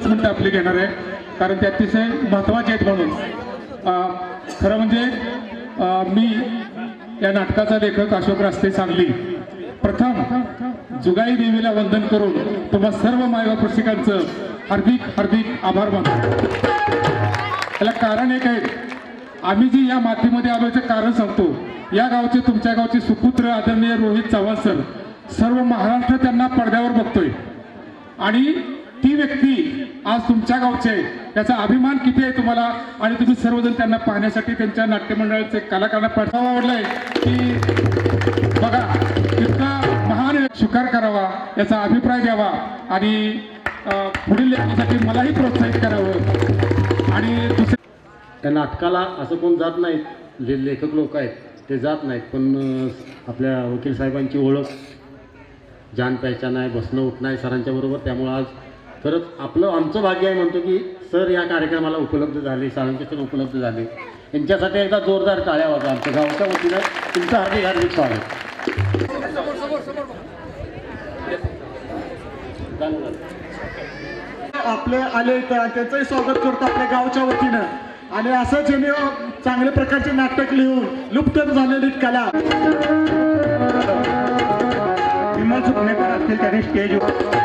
मिनिटं आपली घेणार आहे, कारण ते अतिशय महत्त्वाचे आहेत. म्हणून खरं म्हणजे मी या नाटकाचा लेखक अशोक रास्ते सांगली प्रथम जुगाई देवीला वंदन करून तुम्हा सर्व मायबाप प्रेक्षकांचं हार्दिक हार्दिक आभार मानतो. याला कारण एक आहे, आम्ही जी या मातीमध्ये आलोचं कारण सांगतो. या गावचे तुमच्या गावचे सुपुत्र आदरणीय रोहित चव्हाण सर, सर्व महाराष्ट्र त्यांना पडद्यावर बघतोय आणि ती व्यक्ती आज तुमच्या गावचे आहे, याचा अभिमान किती आहे तुम्हाला. आणि तुम्ही सर्वजण त्यांना पाहण्यासाठी त्यांच्या नाट्य मंडळाचे कलाकारांना पाठवावा आवडलाय की बघा इतका महान स्वीकार करावा, याचा अभिप्राय द्यावा आणि पुढील लेखनासाठी मलाही प्रोत्साहित करावं. आणि त्या नाटकाला असं कोण जात नाहीत, जे लेखक लोक आहेत ते जात नाहीत, पण आपल्या वकील साहेबांची ओळख जान पहचान आहे, बसणं उठणं आहे सरांच्या बरोबर. त्यामुळं आज खरंच आमचं भाग्य आहे म्हणतो की सर या कार्यक्रमाला उपलब्ध झाले, साळुंखे सर उपलब्ध झाले. यांच्यासाठी एकदा जोरदार टाळ्या वाजवा. आमच्या गावच्या वतीनं तुमचं हार्दिक हार्दिक स्वागत. आपले आले त्यांचंही स्वागत करतो आपल्या गावच्या वतीनं. आणि असं ज्याने चांगल्या प्रकारचे नाटक लिहून लुप्त झालेली कला विमल सुकणेकर असतील त्याने स्टेजवर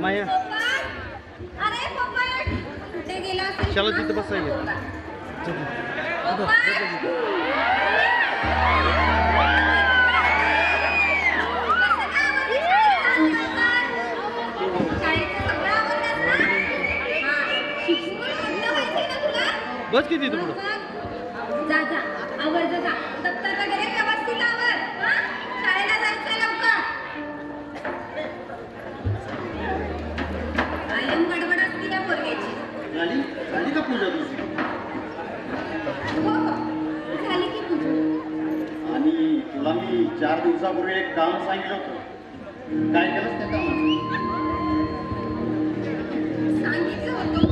माया अरे पोपट कुठे गेला असेल? शाला तिथे बसायला. बस किती तू पुढं जा जा आवर जा दप्तर वगैरे व्यवस्थित आवर हा? शाळेला जायचंय लवकर. कायम गडबड असते या पोरग्याची. झाली का पूजा तुझी? हो हो झाली की पूजा. आणि तुला मी 4 दिवसापूर्वी एक काम सांगितलं होतं, काय केलंस त्या कामात? सांगितलं होतं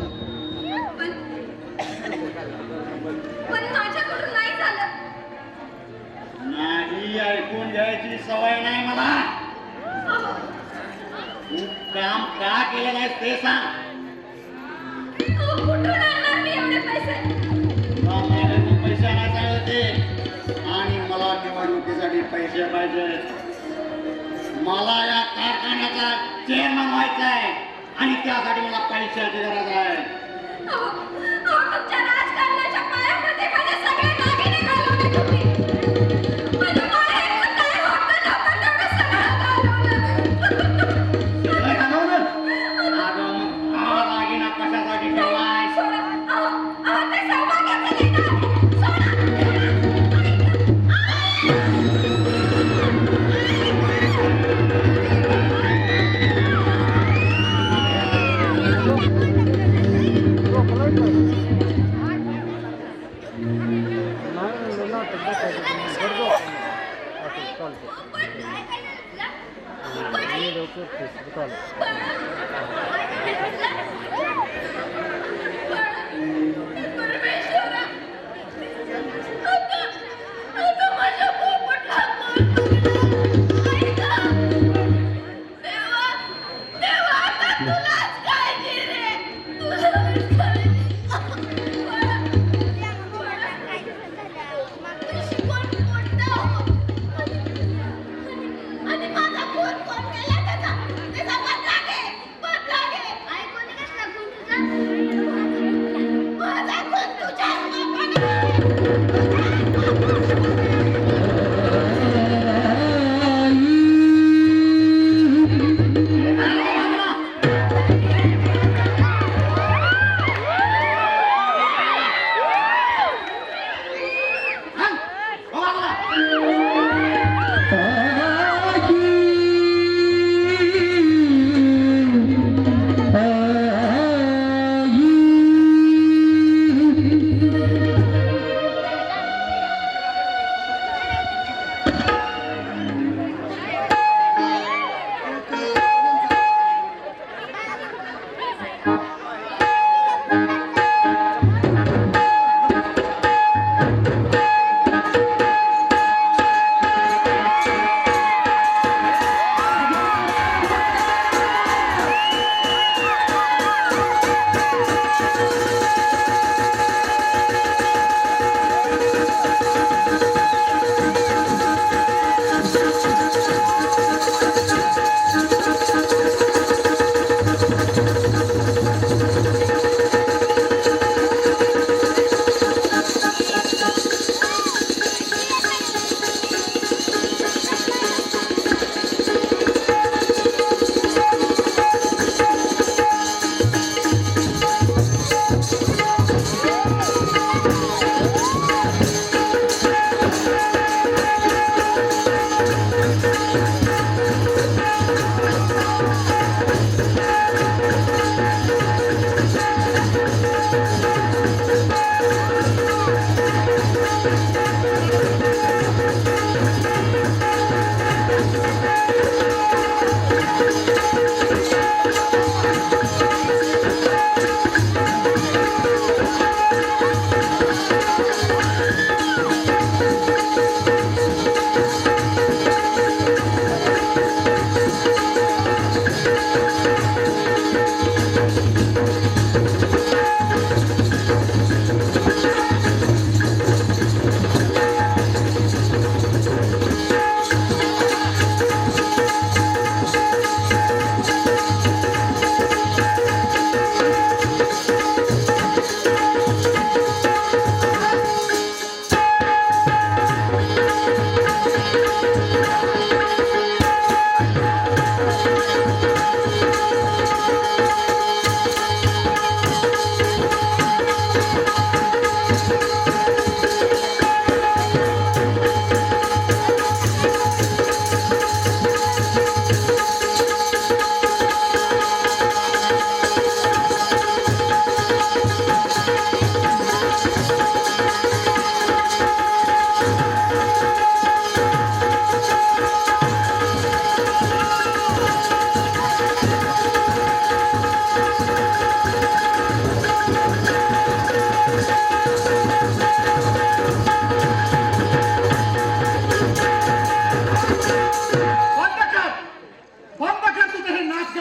पण माझ्याकडून नाही झालं. नाही, ऐकून घ्यायची सवय नाही मला. अहो, तू काम का केलं नाहीस ते सांग. कुठून आणणार मी एवढे पैसे? तुला माझ्याकडून पैसे आणायचे होते आणि मला निवडणुकीसाठी पैसे पाहिजे. मला या कारखान्याचा चेअरमन व्हायचा आहे आणि त्यासाठी मला पैशाची गरज आहे. अहो, तुमच्या राजकारणाच्या पायामध्ये माझे सगळे दागिने घालवले तुम्ही. माझ्या माहेरचं काय होतं नव्हतं तेवढं सगळं घालवलं. काय घालवलं? अगं मग हा दागिना कशासाठी ठेवलाय? सोडा. अहो, ते सौभाग्याचं लेकरं आहे. सोडा. आणि माझा फोन कोण केला त्याचा बदला घे. आई कोणी कसला फोन तुझा? माझा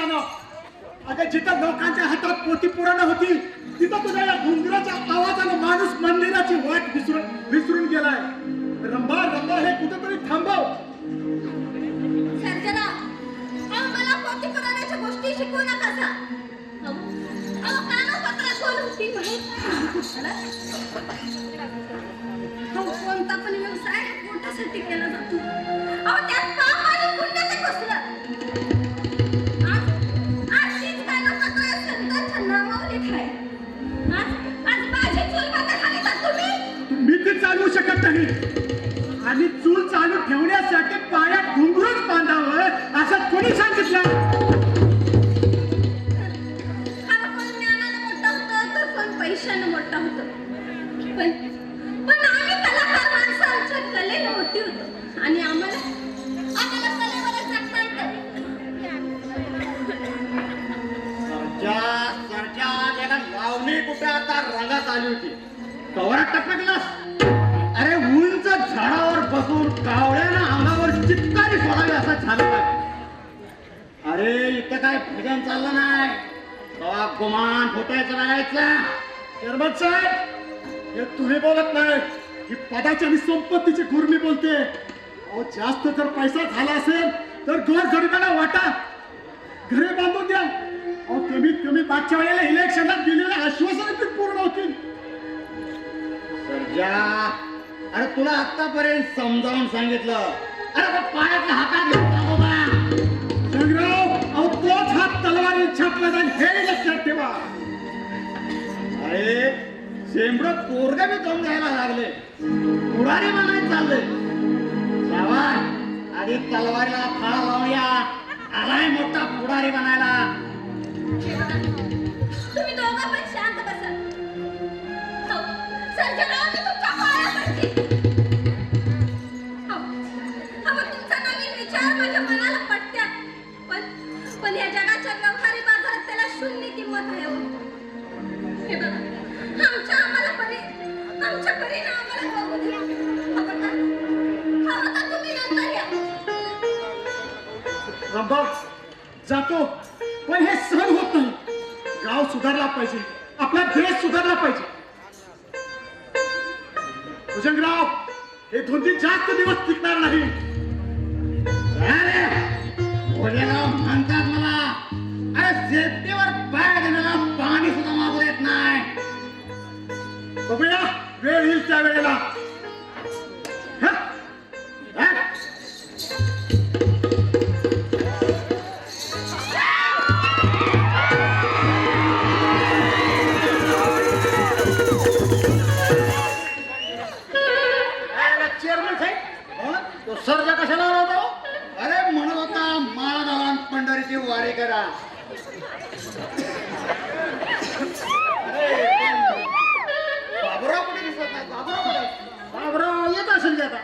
शहाणा. अगं जिथं लोकांच्या हातात पोती पुराणं होती तिथं तुझ्या या घुंगराच्या आवाजानं माणूस मंदिराची वाट विसरून गेलाय. रंभा रंभा हे कुठेतरी थांबव. सर्जना, अहो मला पोती पुराणाच्या गोष्टी शिकवू नका सा. अहो कानोपत्रात बोलून ती माहित नाही तुम्हाला. अहो कोणता पण व्यवसाय पोटासाठी केला जातो. अहो त्यात पाप आणि पुण्याचं कसलं. आज तीच कानोपत्र या संतांच्या नावावर लिहित आहे. आज माझी चूल मात्र खाली जात तुम्ही. मी ते चालवू शकत नाही आणि चूल चालू ठेवण्यासाठी पायात घुंगरूच बांधावं असं कोणी सांगितलं. हा कोण ज्ञानानं मोठा होतो तर कोण पैशानं मोठा होतो. पण आम्ही कलाकार माणसं आमच्या कलेनं मोठी होतो आणि आम्हाला कलेवरच जगता येतं. सरच्या त्याला लावणी कुठे आता रंगात आली होती कवरात टपकलास. अरे उंच झाडावर बसून कावळ्यानं अंगावर चित्कारी सोडावी असं झालं काय. अरे इथं काय भजन चाललं नाही तेव्हा गुमान फुटायचं बघायचं. चेअरमन साहेब हे तुम्ही बोलत नाही ही पदाची आणि संपत्तीची गुरमी बोलते. अहो जास्त जर पैसा झाला असेल तर गोर गरिबांना वाटा घरे बांधून द्या. अहो कमीत कमी मागच्या वेळेला इलेक्शनात दिलेले आश्वासन ते पूर्ण होतील. सरजा अरे तुला आतापर्यंत समजावून सांगितलं. अरे पण पायातल्या हातात घेऊन सांगू बा. संग्राम अहो तोच हात तलवारी छापला जाईल हे लक्षात ठेवा. अरे शेंबड पोरग मी दम द्यायला लागले पुढारी बनायला चालले. सावध आधी तलवारीला फाळा लावूया. आलाय मोठा पुढारी बनायला. तुम्ही दोघं पण शांत बसा. हो, सर्जराव मी तुमच्या पाया पडते. हो, तुमचा नवीन विचार माझ्या मनाला पटतात. पण या जगाच्या व्यवहारी बाजारात त्याला शून्य किंमत आहे. हो. हे बघा आमच्या परीनं आम्हाला बघू द्या. हवं तर तुम्ही नंतर या. रंभा जातो पण हे सहन होत नाही. गाव सुधारला पाहिजे आपला देश सुधारला पाहिजे. भुजंगराव हे धोंडी जास्त दिवस टिकणार नाही. अरे भोलेराव म्हणतात मला अरे शेतीवर पाय देण्याला पाणी सुद्धा मागू येत नाही. बघूया वेळ येईल त्या वेळेला. हा? हा? चेअरमन साहेब तो सर्जा कशाला आला होता. अरे म्हणत होता माळादारान पंढरीची वारी करा. बाबुराव कुठे दिसत नाही. बाबुराव येत असेल की आता.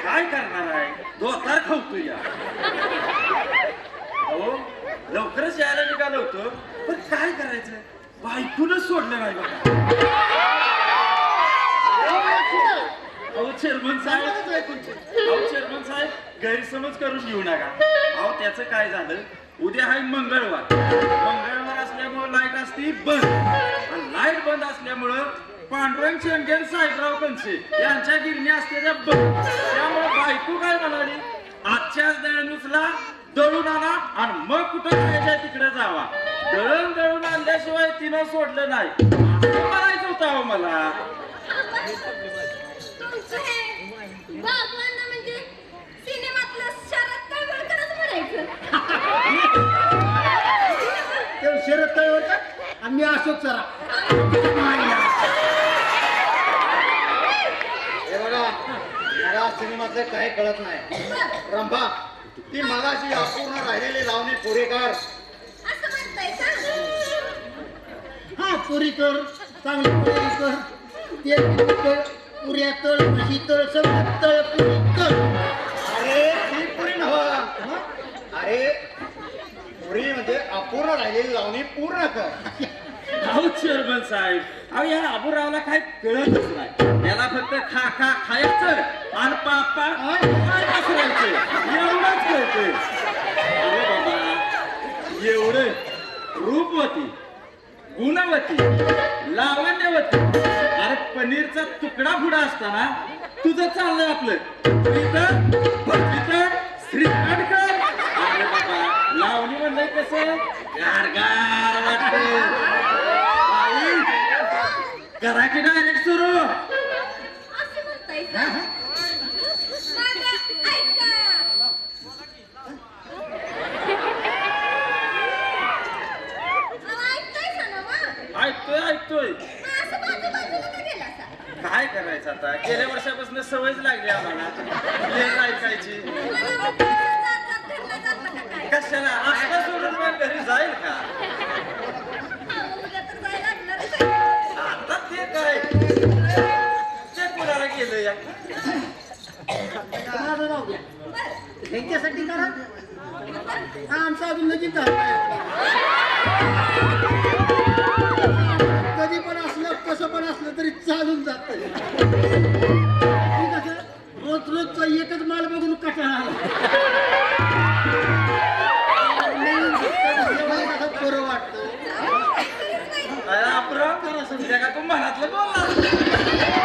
काय करणार आहे धोतर खावतो या. अहो लवकरच यायला निघालो होतो पण काय करायचं बायकूनच सोडलं नाही बघा. अहो चेअरमन साहेब गैरसमज करून घेऊ नका. अहो त्याचं काय झालं उद्या आहे मंगळवार असल्यामुळं लाईट असती बंद आणि लाईट बंद असल्यामुळं पांडुरंग शेंडगे साहेबराव कंसे यांच्या गिरणी असते त्या बंद. त्यामुळे बायको काय म्हणाली आजच्याच दळणूचला दळून आणा आणि मग कुठं जायचंय तिकडे जावा. दळून आणल्याशिवाय तिनं सोडलं नाही असं करायचं होतं अहो मला. तुमचं हे बागवान म्हणजे सिनेमातलं शरद तळवळकरच म्हणायचं. ते शरद तळवळकर आणि मी अशोक सरा. हे बघा मला सिनेमातलं काही कळत नाही. रंभा ती मगाशी अपूर्ण राहिलेली लावणी पुरी कर. असं म्हणताय का? हा पुरी कर चांगली पुरी कर. तेल कर पुऱ्या तळ म्हशी तळ सगळं तळ पुरी कर. अरे ती पुरी नव्ह. अरे पुरी म्हणजे अपूर्ण राहिलेली लावणी पूर्ण कर. अहो चेअरमन साहेब अहो या आबूरावला काय कळतच नाही. त्याला फक्त नुसतं खा खा खायचं आणि पापा काय पसरायचं एवढंच कळतंय. अरे बाबा एवढं रूपवती गुणवती लावण्यवती अरे पनीरचा तुकडा फुडा असताना तुझं चाललंय आपलं इथं भक्तीचं श्रीखंड कर. अरे बाबा लावणी म्हणलंय कसं गारगार वाटत बाई करा की डायरेक्ट सुरू. असं म्हणताय का? माझं ऐका. अहो, ऐकतायसा ना मग? ऐकतोय ऐकतोय मग असं बाजूबाजूला का गेलासा? काय करायचं आता गेल्या वर्षापासून सवयच लागली आम्हाला लेख ऐकायची. मला वाटतं असं जात जात घरला जाता का काय? कशाला असं सोडून मग घरी जाईल का अहो, उद्या तर जायला लागणारच आहे. आता ते काय ते कुणाला गेलं या माझं राहू द्या. बरं. ह्यांच्यासाठी करा आमचं अजून लगीन झालं नाही. कधी पण असलं कसं पण असलं तरी चालून जात. कसं रोज रोजचा एकच माल बघून कटाळा आला. कसं बरं वाटतं. आपण का तू मनातलं बोलला.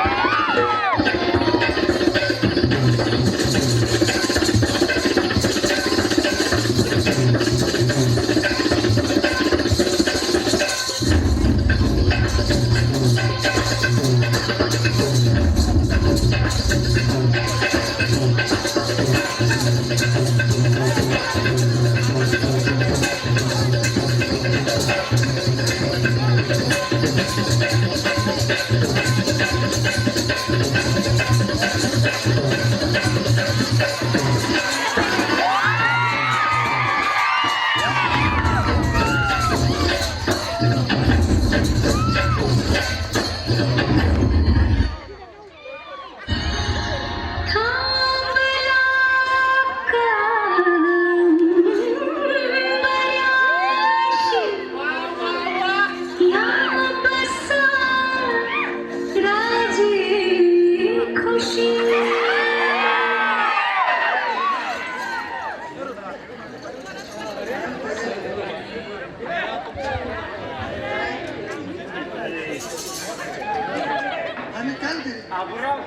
आबुराव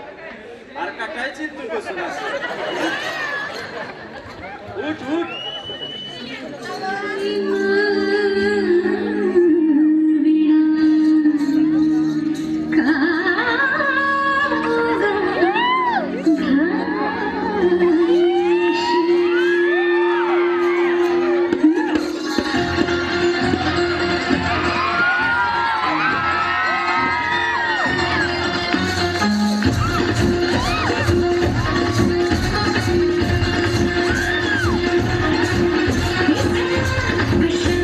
अरे का काय चिंतू बसून असं? उठ उठ Wish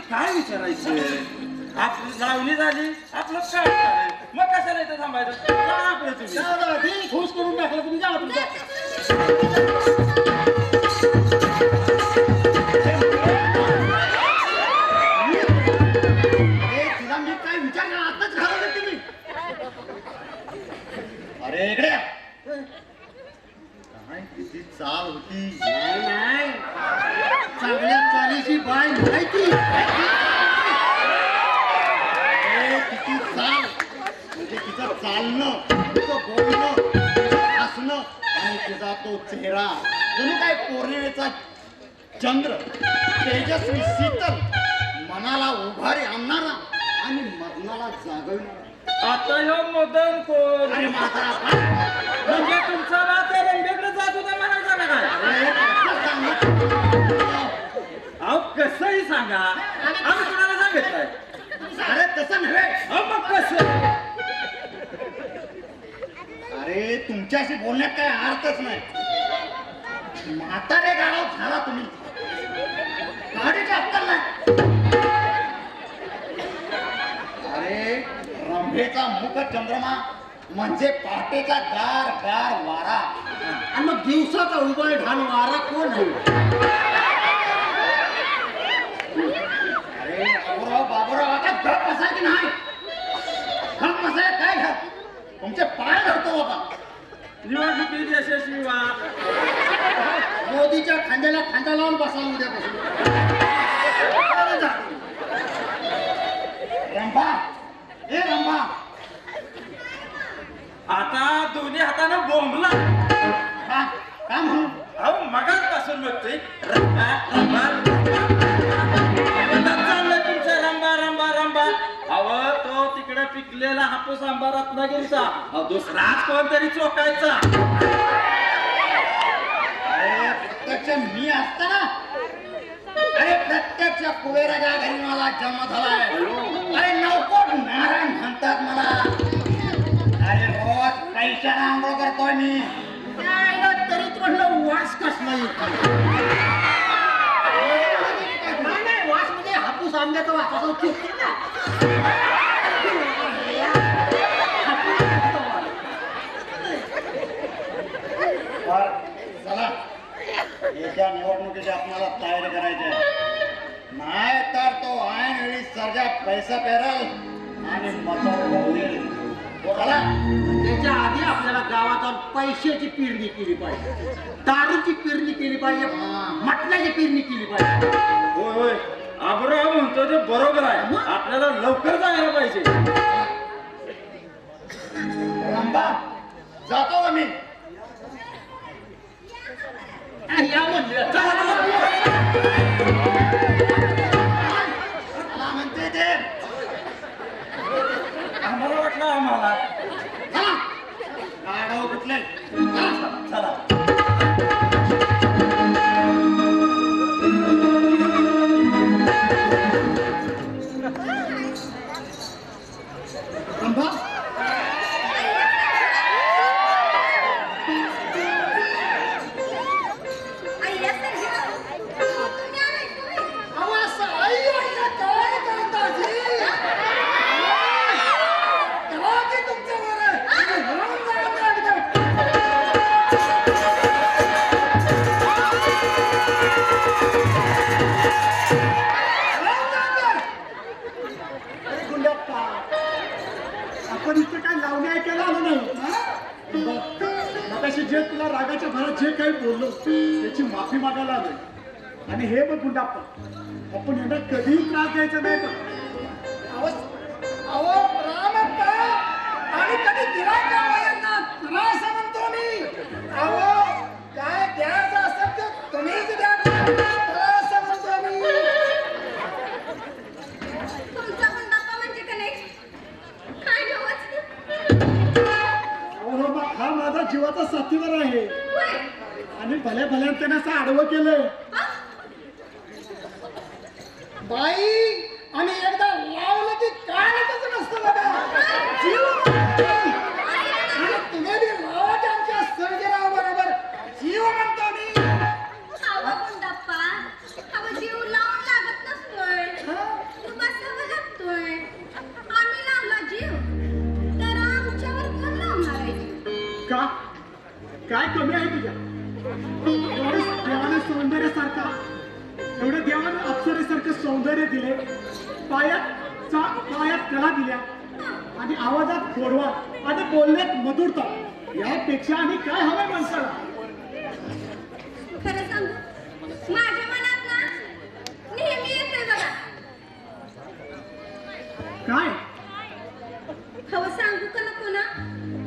काय विचारायचं आपली लावणी झाली आपलं काय झालं मग कशाला इथं थांबायचं जा आपलं तुम्ही जाऊ दे, खुश करून टाकलं तुम्ही जावा तुमचं. तिला मी काय विचारलं आताच घालवलं तुम्ही. अरे इकडे या. काय किती चाल होती. नाही चांगल्या चालीची बाय नाही ती. किती चाल म्हणजे तिचं चालणं तिचं बोलणं तिचं हसणं आणि तिचा तो चेहरा जणू काय पौर्णिमेचा चंद्र तेजस्वी शीतल मनाला उभारी आणणारा आणि मदनाला जागविणारा. आता ह्यो मदन कोण अरे माझा म्हणजे तुमचा नाता रंगेकडे जात होता म्हणायचा ना काय अरे कसं सांगू? अहो कसंही सांगा आम्ही कुणाला सांगितलंय अरे तसं नव्हे. अहो मग कसं अरे तुमच्याशी बोलण्यात काय अर्थच नाही. म्हातारे गाडव झाला तुम्ही गाडीची अक्कल नाही. अरे रंभेचा मुख चंद्रमा म्हणजे पहाटेचा गार गार वारा आणि मग दिवसाचा उबळ ढाल वारा कोण आहे? अरे बाबूराव आता गप बसाय की नाही? गप बसाय काय घात तुमचे पाय धरतो बाबा. निवडणुकीत यशस्वी व्हा मोदीच्या खांद्याला खांदा लावून बसावं उद्यापासून. रंभा ए रंभा आता दोन्ही हातानं बोंबला का का म्हणून अहो मगाचपासून बघतोय रंबा रंबा रंबा चाललंय तुमचं रंबा रंबा रंबा अहो तो तिकडे पिकलेला हापूस आंबा रत्नागिरीचा अहो दुसराच कोणतरी चोकायचा अरे प्रत्यक्ष मी असताना अरे प्रत्यक्ष कुबेराच्या घरी मला जन्म झालाय. अरे नौकोट नारायण म्हणतात मला. अरे रोज पैशाला आंघोळ करतोय मी तरीच म्हटलं वास कसला येतो. नाही वास म्हणजे हापूस आंब्याचा वास असं चुकतो ना. चला येत्या निवडणुकीची आपल्याला तयारी करायची आहे. नाही तर तो ऐन वेळी सर्जा पैसा पेरल आणि मतं होईल. चला त्याच्या आधी आपल्याला गावात जाऊन पैशाची पेरणी केली पाहिजे, दारूची पेरणी केली पाहिजे, मटणाची पेरणी केली पाहिजे. होय होय आबराव म्हणतो ते बरोबर आहे आपल्याला लवकर जायला पाहिजे. रंबा जातो का मी? या म्हणलं मला म्हणते ते आम्हाला वाटलं आम्हाला चला गाडव कुठले चला रंभा आपण इथं काय लावणी ऐकायला आलो नाही. मगाशी जे तुला रागाच्या भरात जे काही बोललो त्याची माफी मागायला आलोय. आणि हे बघ गुंडाप्पा आपण यांना कधीही त्रास द्यायचा नाही. आणि कधी दिला का यांना त्रास म्हणतो मी. अहो काय द्यायचं असेल तर तुम्हीच द्या. त्रास म्हणतो मी. तुमचा गुंडाप्पा म्हणजे का नाही काय नवच हा माझा जीवाचा साथीदार आहे होय. आणि भल्या भल्या त्याने असं आडवं केलंय. हा? बाई आणि एकदा लावलं की काय नसतं बघा. जीव आणि तुम्ही बी लावाचे आमच्या सर्जेराव बरोबर जीव म्हणतो मी. अहो गुंडाप्पा अहो जीव लावून लागत नसतोय. हा? वगैरे दिले, पायात कला दिल्या आणि आवाजात गोडवा आणि बोलण्यात मधुरता, यापेक्षा आणि काय हवंय माणसाला? खरं सांगू, माझ्या मनात ना नेहमी येते बघा. काय हवं सांगू का नको ना,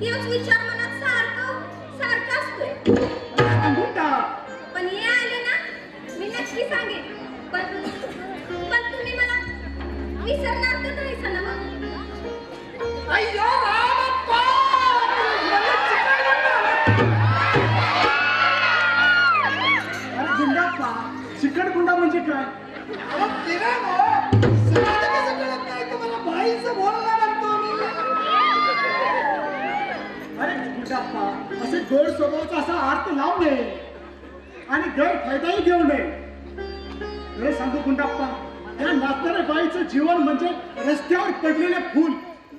हेच विचार मनात सारखा असतोय. सांगून टाक. पण हे आले ना, मी नक्की सांगेन. पण तुम्ही मला विसरणार तर नाही सना मग. अय्यो रामप्पा! अरे जिंगाप्पा, चिकटगुंडा म्हणजे काय? अरे जिंगाप्पा, असे गोड स्वभावाचा असा अर्थ लावू नये आणि गैरफायदाही घेऊ नये. हे सांगू गुंडाप्पा, या नाचणाऱ्या बाईचं जीवन म्हणजे रस्त्यावर पडलेले फूल,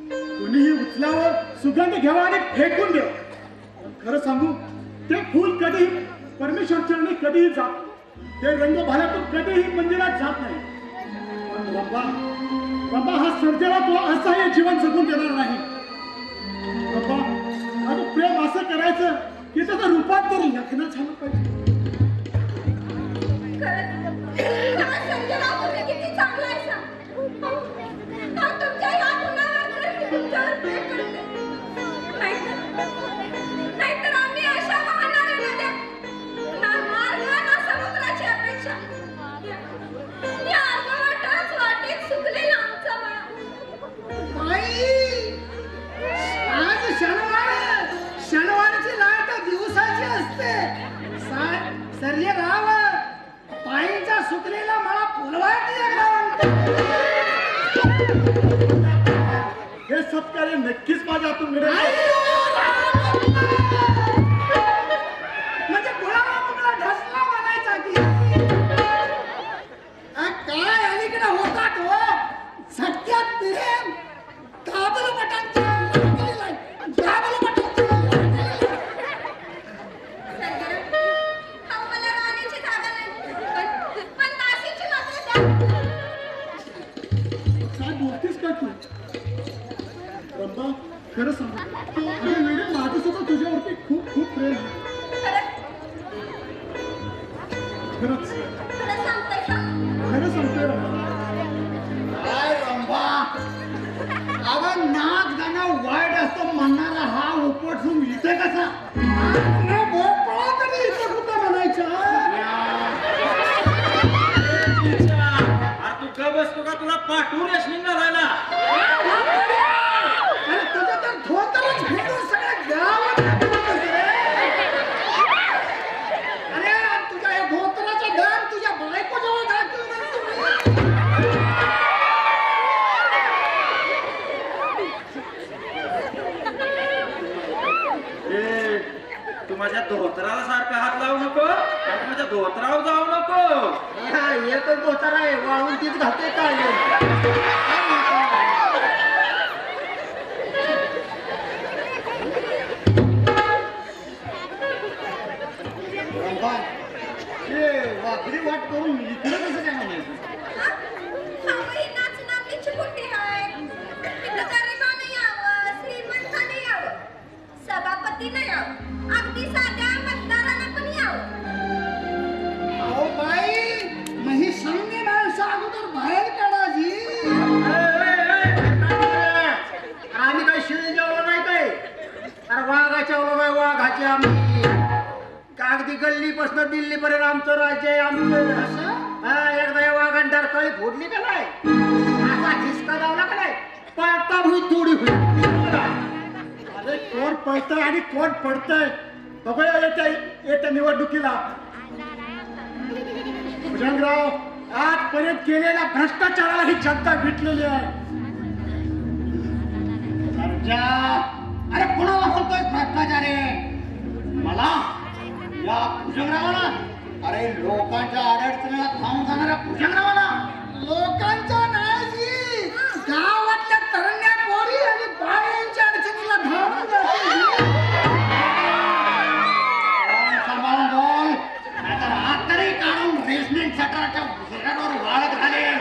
कोणीही उचलावं, सुगंध घ्यावा आणि फेकून द्यावं. खरं सांगू, ते फूल कधीही परमेश्वर चरणी कधीही जात, ते रंग भाल्यातून कधीही मंदिरात जात नाही. पण बाबा हा सर्जेला तो असहाय्य जीवन जगून देणार नाही. बाबा, अगं प्रेम असं करायचं की त्याचं रूपांतर लग्न झालं पाहिजे. खरंच संजयराव तुम्ही किती चांगला आहे सांग. तुमच्या या गुणावर तर मी तुमच्यावर प्रेम करते. नाहीतर आम्ही अशा वाहणाऱ्या नद्या, ना मार्ग ना समुद्राची अपेक्षा, या अर्धवटच वाटेत सुकलेला आमचा मळा. आज शनिवारची लाट दिवसाची असते. सर्य राव पायीचा सुकलेला मला फुलवायची. हे सत्कार्य नक्कीच माझ्या हातून मिळेल. म्हणजे गुलाबा ढसला म्हणायचा की काय अलीकडे होतात हो सत्यात प्रेम दाबल बटन खरं सांगू, माझं सुद्धा तुझ्यावरती खूप खूप प्रेम आहे. खरंच खरं सांगतोय काय रंभा, अगं नाक गाणं वाईट असतं म्हणणारा हा उपटून इथे कसा भोपळा तरी इथे कुठं म्हणायचा. तू का बसतो का, तुला पाठवून रेशनिंग घालायला? तू माझ्या धोत्राला सारखा हात लावू नको, माझ्या धोत्रावर जाऊ नको. एकच धोतर आहे, वाळून तीच घालते काय. वाकडी वाट करून इकडे कसं काय म्हणायचं? सभापती नाही यावं, अगदी साध्या मतदारांना पण यावं. अहो बाई, मग ही संधी माणसं अगोदर बाहेर काढायची. आम्ही काही शिळे जेवलो नाही काय. अरे वाघाच्या वाघाचे आम्ही कागदी गल्लीपासून दिल्लीपर्यंत आमचं राज्य आहे. आमचं एकदा या वाघांनी डरकाळी फोडली का नाही, असा हिसका लावला का नाही, पळता भुई थोडी होईल. अरे कोण पळतंय आणि कोण पडतंय बघूया येत्या निवडणुकीला. भुजंगराव, आजपर्यंत केलेल्या भ्रष्टाचाराला ही जनता भेटलेली आहे. अरे कोणाला बोलतोय भ्रष्टाचार आहे? मला या भुजंगरावाला? अरे लोकांच्या अडचणीला थांबून जाणाऱ्या भुजंगरावाला? लोकांच्या नाही, गावातल्या तरण्या पोरी आणि बायांच्या अडचणीला धावून जाते. सांभाळून बोल, नाहीतर हात तरी काढून रेशनिंग सटराच्या घोड्यावर वाळत घालेल.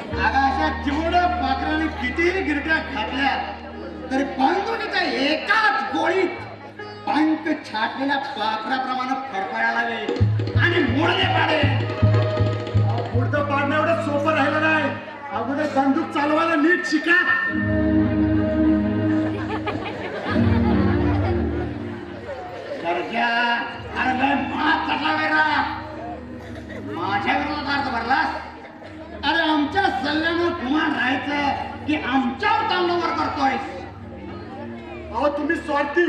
अगं अशा चिवड्या पाखराने कितीही गिरट्या घातल्या तरी बंदुकीच्या एकाच गोळीत पंख छाटलेल्या पाखराप्रमाणे फडफडायला लागले आणि मोडले पाडे. पुढचं पाडणं एवढं सोपं राहिलं नाही. अगोदर बंदूक चालवायला नीट शिका. गरजा अरे लय मात चढला वेगळा. माझ्या विरोधात अर्थ भरलास. अरे आमच्या सल्ल्यानं गुमान राहायचं की आमच्यावर तांडवर करतोयस. अहो तुम्ही स्वार्थी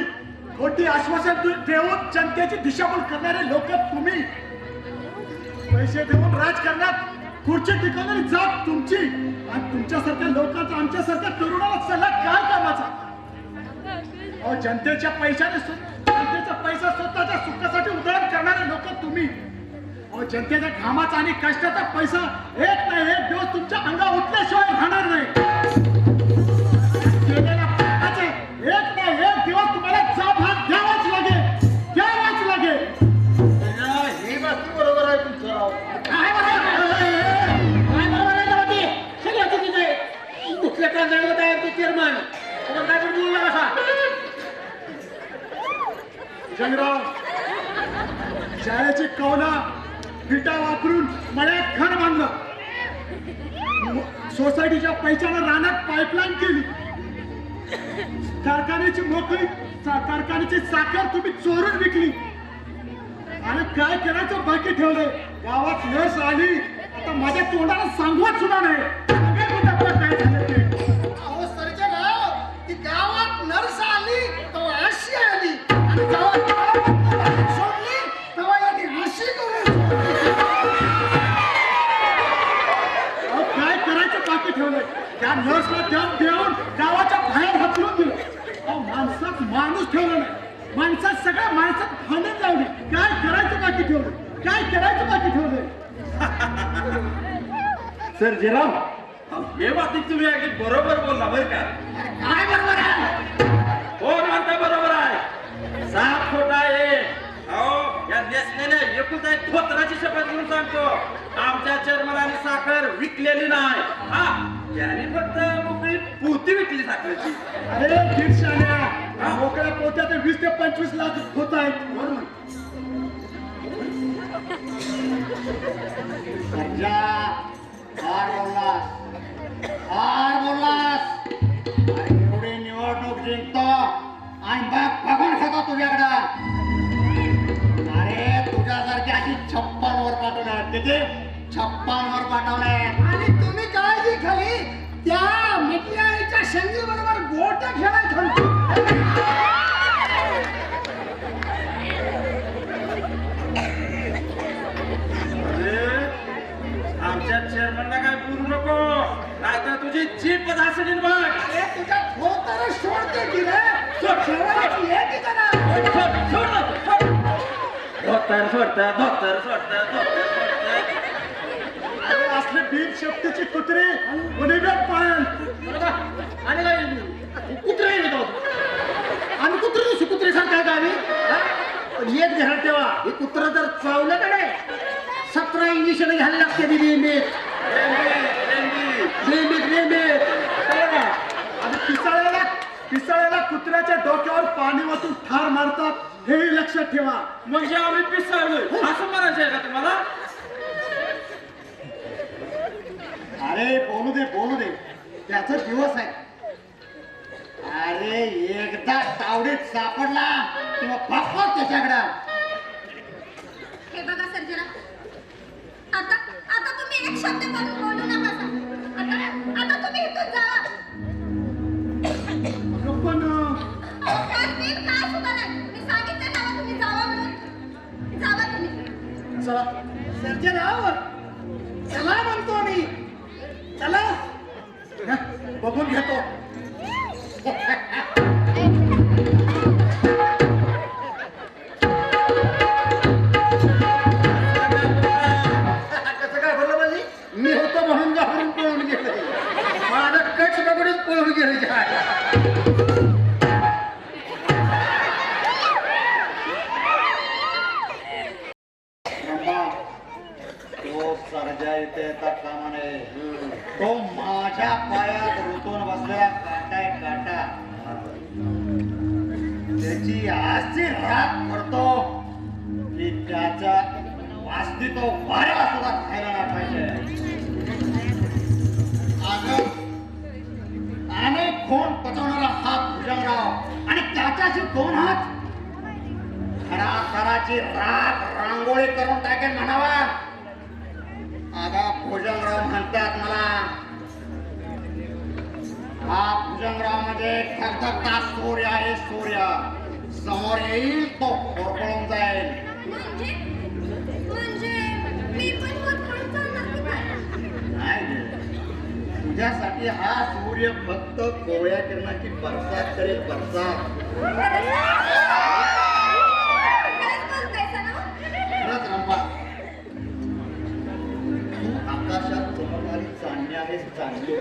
खोटी आश्वासन देऊन जनतेची दिशाभूल करणारे लोक तुम्ही. पैसे देऊन राजकारणात खुर्ची टिकवणारी जात तुमची आणि तुमच्यासारख्या लोकांचा आमच्यासारख्या तरुणाला सल्ला काय कामाचा. अहो जनतेच्या पैशाने जनतेचा पैसा स्वतःच्या सुखासाठी उधळण करणारे लोक तुम्ही. अहो जनतेच्या घामाचा आणि कष्टाचा पैसा एक नाही एक दिवस तुमच्या अंगा उठल्याशिवाय राहणार नाही. केलेल्या पापाचे एक नाही एक दिवस तुम्हाला भाग द्यावाच लागेल द्यावाच लागेल. ही वस्तू बरोबर आहे तुमचं. काय बरोबर आहे जावती सगळं चुकीचं आहे. कुठल्या कांदळाला तयार तो चेअरमन काय पण बोलला कसा. जंगराव शाळेची कौला विटा वापरून मळ्यात घर बांधलं. सोसायटीच्या पैशानं रानात पाईपलाईन केली. कारखान्याची मोकळी कारखान्याची साखर तुम्ही चोरून विकली आणि काय करायचं बाकी ठेवलं. गावात नर्स आली आता माझ्या तोंडाला सांगवत सुद्धा नाही. काय झालं ते. अहो सर्जराव ती गावात नर्स आली तेव्हा अशी आली आणि सोडली तेव्हा यांनी अशी करून. काय करायचं बाकी ठेवलंय. त्या नर्सला जप देऊन गावाच्या बाहेर हकलून दिलं. माणसात माणूस ठेवला नाही. माणसात सगळ्या माणसात भांडण लावली. काय करायचं बाकी ठेवलं. काय करायचं बाकी ठेवलंय. सर जिराव हे बाबतीत तुम्ही अगदी बरोबर बोलला बरं का. काय बरोबर आहे. कोण म्हणता बरोबर आहे. साप खोटा आहे. अहो या नेसलेल्या एकुलता एक धोत्राची शपथ घेऊन सांगतो आमच्या चेअरमनाने साखर विकलेली नाही. हा त्याने फक्त मोकळी पोती विकली साखरेची. अरे दीडशाल्या मोकळ्या पोत्यात 20 ते 25 लाख होत आहेत. एवढी निवडणूक जिंकतो आणि मग बघून घेतो तुझ्याकडं. अरे तुझ्यासारखी अशी 56 वर पाठवणार. तिथे 56 वर पाठवलंय आणि तुम्ही काळजी खाली त्या मिठीच्या शंगी बरोबर गोट खेळायला थांबतो. आमच्या चेअरमनला काय बोलू नको नाहीतर तुझी जीप धासडीन बघ. अरे तुझ्या धोतर सोडते की रे. असले बीज शक्तीची कुत्री गुन्हेगार पाळण आणि काय कुत्रे आम्ही कुत्री कुत्री सारखा का आम्ही. पण एक ध्यान ठेवा हे कुत्र जर चावलं का नाही 17 इंजेक्शन घ्यायला लागते. पिसाळ्याला कुत्र्याच्या डोक्यावर पाणी वाचून ठार मारतात हेही लक्षात ठेवा. म्हणजे आम्ही पिसाळलोय असं म्हणायचं आहे का तुम्हाला. अरे बोलू दे त्याचा दिवस आहे. अरे एकदा तावडीत सापडला किंवा बाप्पा त्याच्याकडं. हे बघा सर्जना आता आता तुम्ही एक शब्द करून बोलू नका. आता तुम्ही इथून जावा. पण काय सुद्धा नाही. मी सांगितलं ना तुम्ही जावा म्हणून. जावा तुम्ही. चला सर्जराव चला म्हणतो मी. चला बघून घेतो. कसं काय बोललं पाहिजे. मी होतो म्हणून घाबरून पळून गेलो. माझं कच बघूनच पळून गेले. तो सर्जा इथे येतात कामा प्रमाणे तो माझ्या पायात रुतून बसलेला काटा आहे काटा. त्याची अशी राग करतो की त्याच्या वासनी तो वाऱ्याला सुद्धा खायला नाही पाहिजे. अनेक खून पचवणारा हा भुजंगराव आणि त्याच्याशी 2 हात घराची राख रांगोळी करून टाकेल म्हणावा. आगा भुजंगराव म्हणतात मला, हा भुजंगराव म्हणजे धगधगता सूर्य आहे. सूर्य समोर येईल तो होरपळून जाईल. म्हणजे मी पण होरपळून जाणार की काय? नाही, तुझ्यासाठी हा सूर्य फक्त कोवळ्या किरणाची बरसात करेल. बरसात खरंच रंपा, तू आकाशात चमकणारी चांदणी आहेस. चांदणी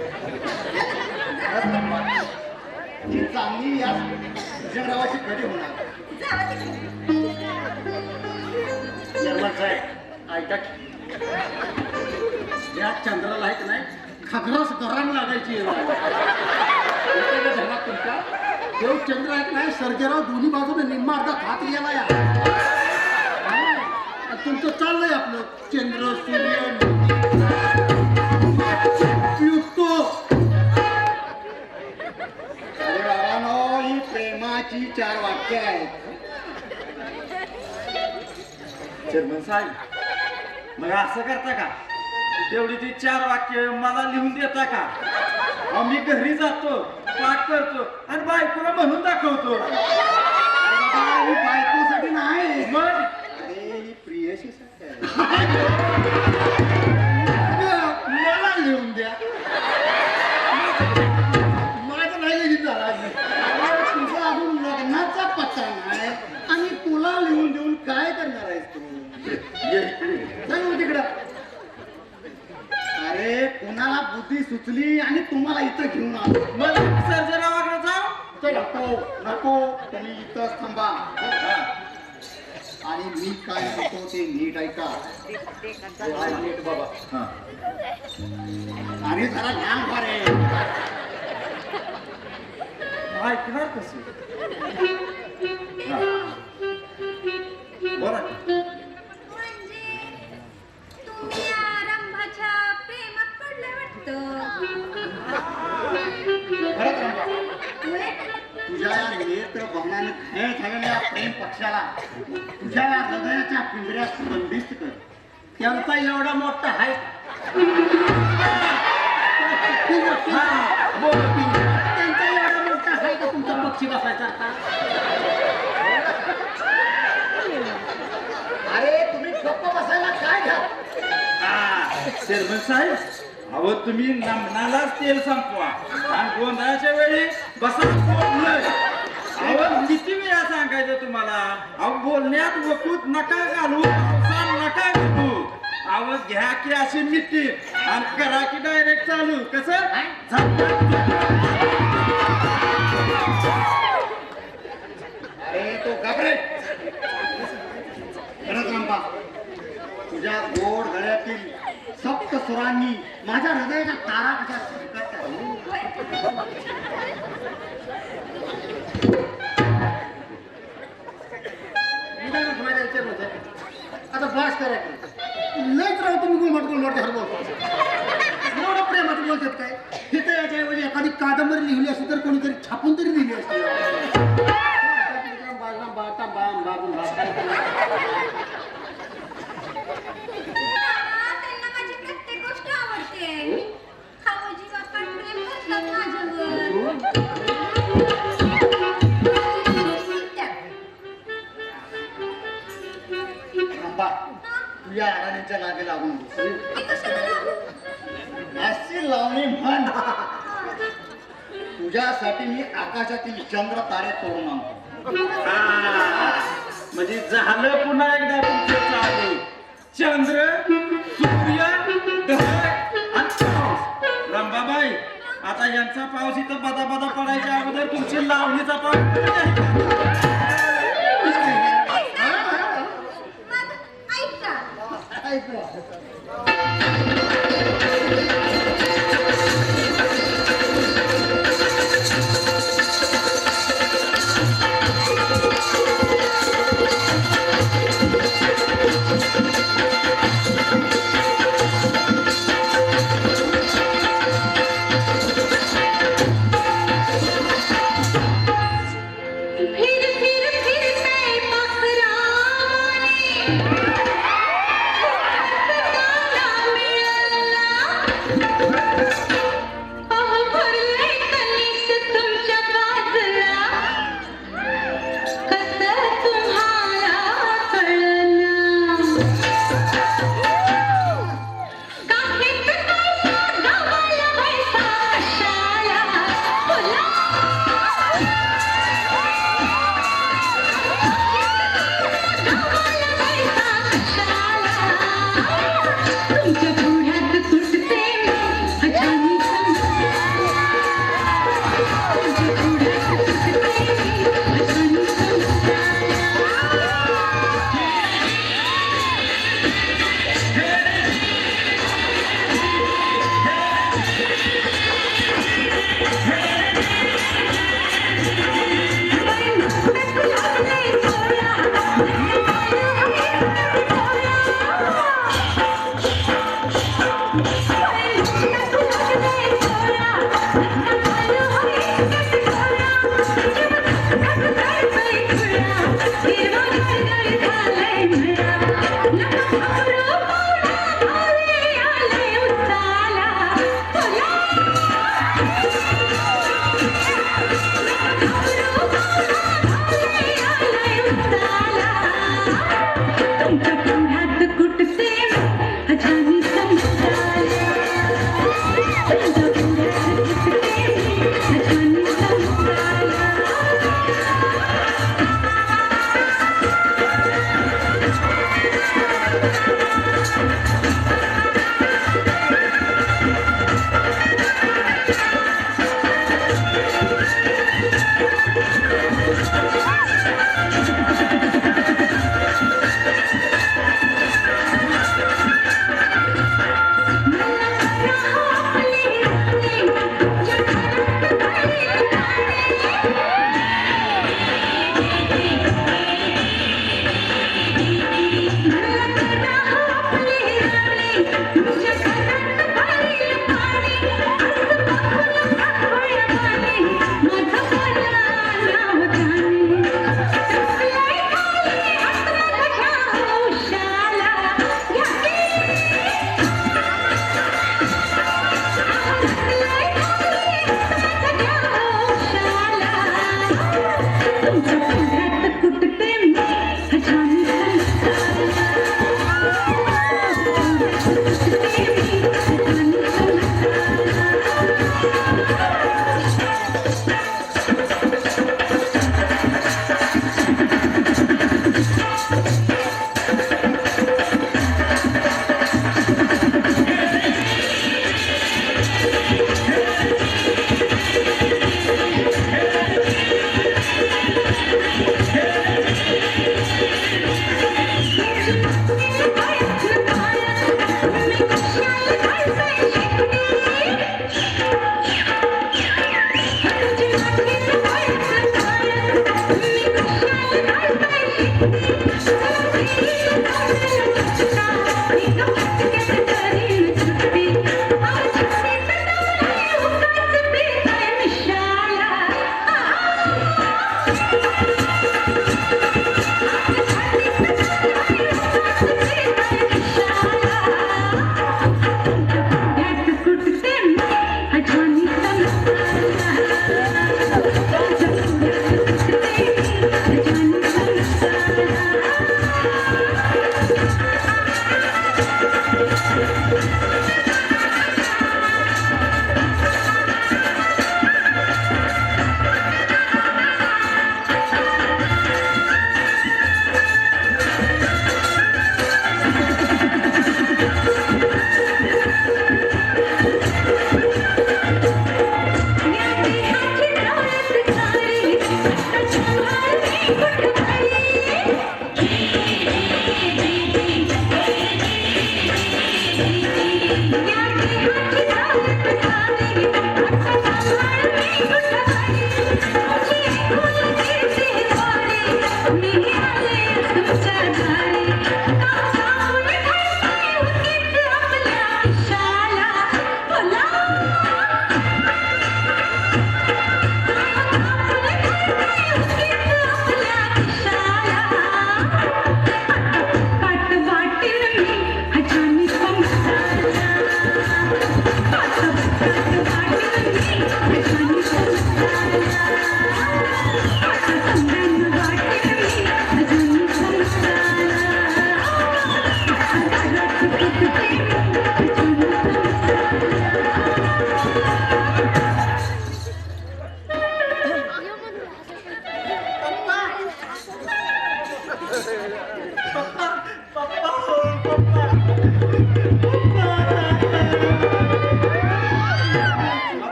खरंच रंपा, ही चांदणी या भुजंगरावाची कधी होणार? चेअरमन साहेब ऐका की, या चंद्राला आहे की नाही खगरास गराण लागायची. धर्मात तुमचा देव चंद्र आहे की नाही सर्जेराव दोन्ही बाजूने निम्मा अर्धा खात गेला या. तुमचं चाललंय आपलं चंद्र सूर्य युक्तो. अरे बाबांनो, ही प्रेमाची 4 वाक्य आहेत. चेअरमन साहेब, मग असं करता का? तेवढी ती 4 वाक्य मला लिहून देता का? अहो, मी घरी जातो, पाठ करतो आणि बायकोला म्हणून दाखवतो. ही बायकोसाठी नाही, मग अरे ही प्रियशीसाठी आहे. मला लिहून द्या. माझं नाही लिहित झाला. तुझा अजून लग्नाचा पत्ता नाही आणि तुला लिहून देऊन काय करणार आहेस तू? सांग तिकडं. अरे कुणाला बुद्धी सुचली आणि तुम्हाला इथं घेऊन आलो. मग सर्जरावाकडे जाऊ. नको नको, तुम्ही इथंच थांबा आणि मी काय म्हणतो ते नीट ऐका. नीट बाबा. आणि जरा लांब फार आहे. ऐकणार कसं? बोला. म्हणजे तुम्ही या रंभाच्या प्रेमात पडले वाटतं. खरंच रंभा, तुझ्या या नेत्र बघण्यानं खेळ झालेल्या प्रेम पक्षाला तुझ्या या हृदयाच्या पिंजऱ्यात बंदिस्त कर. त्यांचा एवढा मोठा आहे. त्यांचा एवढा मोठा आहे का तुमचा पक्षी बसायचा? अरे तुम्ही गप्प बसायला काय घ्या? चेअरमन साहेब, अहो तुम्ही नमनालाच तेल संपवा आणि गोंधळाच्या वेळी बसा बोललं. अहो किती वेळा सांगायचं तुम्हाला? अहो बोलण्यात वकूत नका घालू, अवसान नका घालू. अहो घ्या की अशी मिठी आणि करा की डायरेक्ट चालू. कसं अरे तो घाबरे. खरंच रंपा, तुझ्या गोड गळ्यातील सप्त सुरांनी माझ्या हृदयाच्या तारा कशा झळकत आता बस करायचं. लयच राहू तुम्ही गुलमट घर बोलतो. एवढं प्रेमात बोलतात काय? तिथे याच्याऐवजी एखादी कादंबरी लिहिली असती तर कोणीतरी छापून तरी लिहिली असती. त्यांना माझी प्रत्येक गोष्ट आवडते. खावजी बाप्पा प्रेम करतात माझ्यावर. तुझ्या अडाणीच्या लागे लागून मी कशाला लागू? अशी लावणी म्हण. तुझ्यासाठी मी आकाशातील चंद्र तारे तोडून आणतो. म्हणजे झालं पुन्हा एकदा तुमचं चालू. चंद्र, सूर्य, ढग आणि पाऊस. रंभाबाई, आता यांचा पाऊस इथं बदा बदा पडायच्या अगोदर तुमची लावणीचा पाऊस. ऐका. ऐक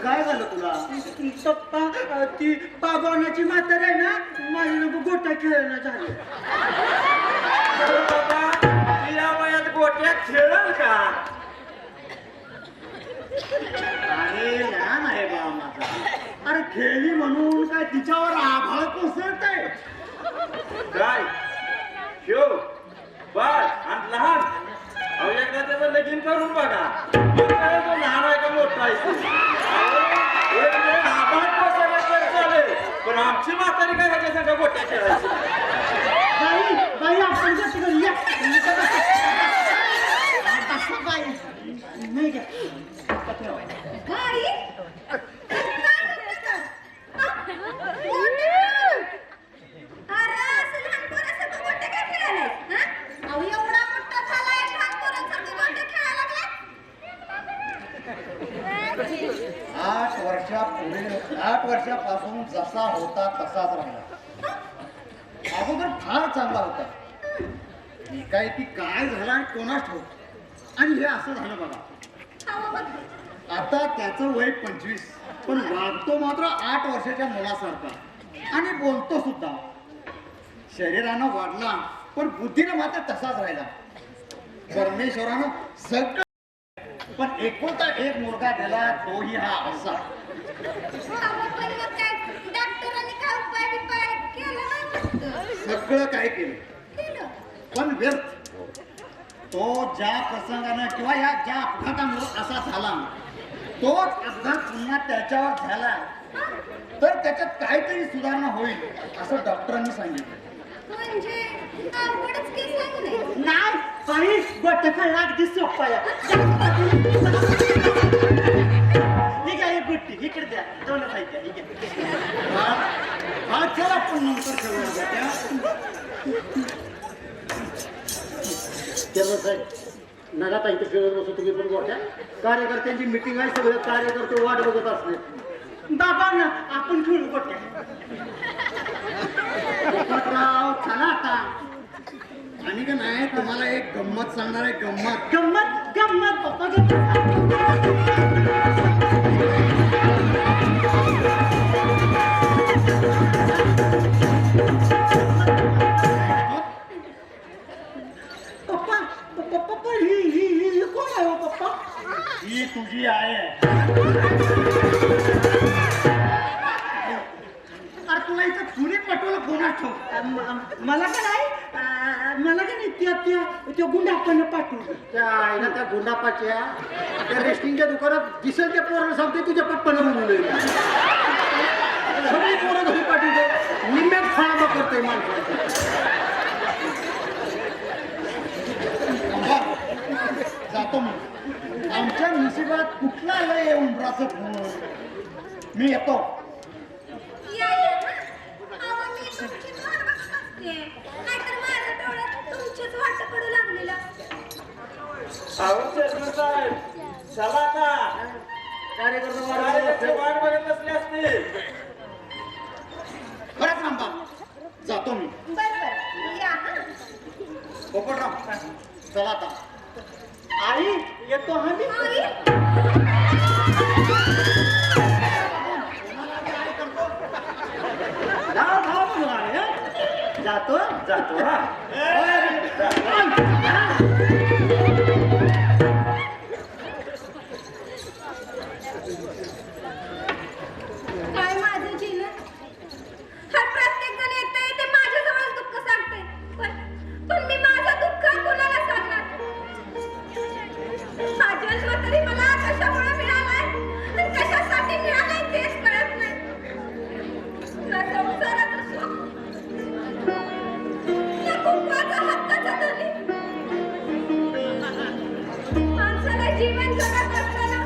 काय झालं तुला? पप्पा ती बाबाची म्हातारी आहे ना, माझ्या नको गोट्या खेळणं झालं. या वयात गोट्या खेळल का? अरे लहान आहे बा माझा. अरे खेळली म्हणून काय तिच्यावर आभाळ कोसळतंय? काय शो बाळ आणि लहान टेस्टिंग करून बघा मग काय तो लहान आहे का मोठा आहे ते. एक वेळ आबांना सगळं तर चालेल पण आमची म्हातारी काय ह्याच्या संग गोट्या खेळायची. बाई आपण जास्त करूया बाई नाही घ्या बाई अरे असं लहान पोरासारखं गोट्या काय खेळायलाय हा? अहो एवढा मोठा झालाय लहान पोरांसारखं गोट्या खेळायला लागलाय. 8 वर्षापासून जसा होता तसाच राहिला. अगोदर फार चांगला होता. एकाएकी काय झाला कोणाच ठेवत आणि हे असं झालं बघा. अहो मग आता त्याचं वय 25 पण वागतो मात्र 8 वर्षाच्या मुलासारखा आणि बोलतो सुद्धा. शरीरानं वाढला पण बुद्धीनं मात्र तसाच राहिला. परमेश्वरानं सगळं पण एकुलता एक मुलगा दिला तोही हा असा. अहो पण मग काय डॉक्टरांनी काय उपाय केला नाही सगळं काय केलं केलं पण व्यर्थ. तो ज्या प्रसंगानं किंवा ज्या अपघातामुळे असा झाला तोच अपघात पुन्हा त्याच्यावर झाला तर त्याच्यात काहीतरी सुधारणा होईल असं डॉक्टरांनी सांगितलं. म्हणजे अवघडच केस आहे नाही नाही काही गोट्याचा अगदी सोपा ठीक आहे. गोट्टी इकडे द्या दोन साहित्य चला आपण नंतर खेळूया. साहेब नगाता इथे खेळत बसतो तुम्ही पण गोट्या. कार्यकर्त्यांची मिटिंग आहे सगळे कार्यकर्ते वाट बघत असले. बाबा ना आपण खेळू गोट्या. चला आता आणि का नाही तुम्हाला एक गंमत सांगणार आहे. गंमत गंमत गंमत पप्पा पप्पा पप्पा पप्पा ही कोण आहे हो पप्पा. ही तुझी आहे. अरे तुला इथं चुरी पटवलं कोणाच ठेव. मला का नाही मला का नाही त्या गुंडाप्पानं पाठवलं. त्या गुंडापाच्या त्या रेस्टिंगच्या दुकानात दिसेल त्या पोराला सांगते तुझ्या पप्पानं म्हणून सगळी पोरं घरी पाठवते. निम्म्यात फळाबा करतोय माणसाचं. जातो मी. आमच्या नशिबात कुठला आलंय उंबराचं फोन. मी येतो. या या अहो मी तुमचीच वाट बघत असते नाहीतर माझ्या डोळ्यात तुमचीच वाट पडू लागलेलं अहो चेअरमन साहेब चला आता कार्यकर्ते वाट बघत नसले असते. खरंच रामबा जातो मी. बरोबर या पोपटराव चला आता. आई येतो आम्ही. जातो जातो हा. काय माझं जीवन हर प्रत्येक जण येते ते माझ्याजवळच दुःख सांगते पण मी माझं दुःख कुणाला सांगणार. हा जन्म तरी मला कशामुळे मिळालाय आणि कशासाठी मिळालाय तेच कळत नाही. ना संसाराचं सुख ना कुटुंबाचा हक्काचा धनी. माणसाला जीवन जगत असताना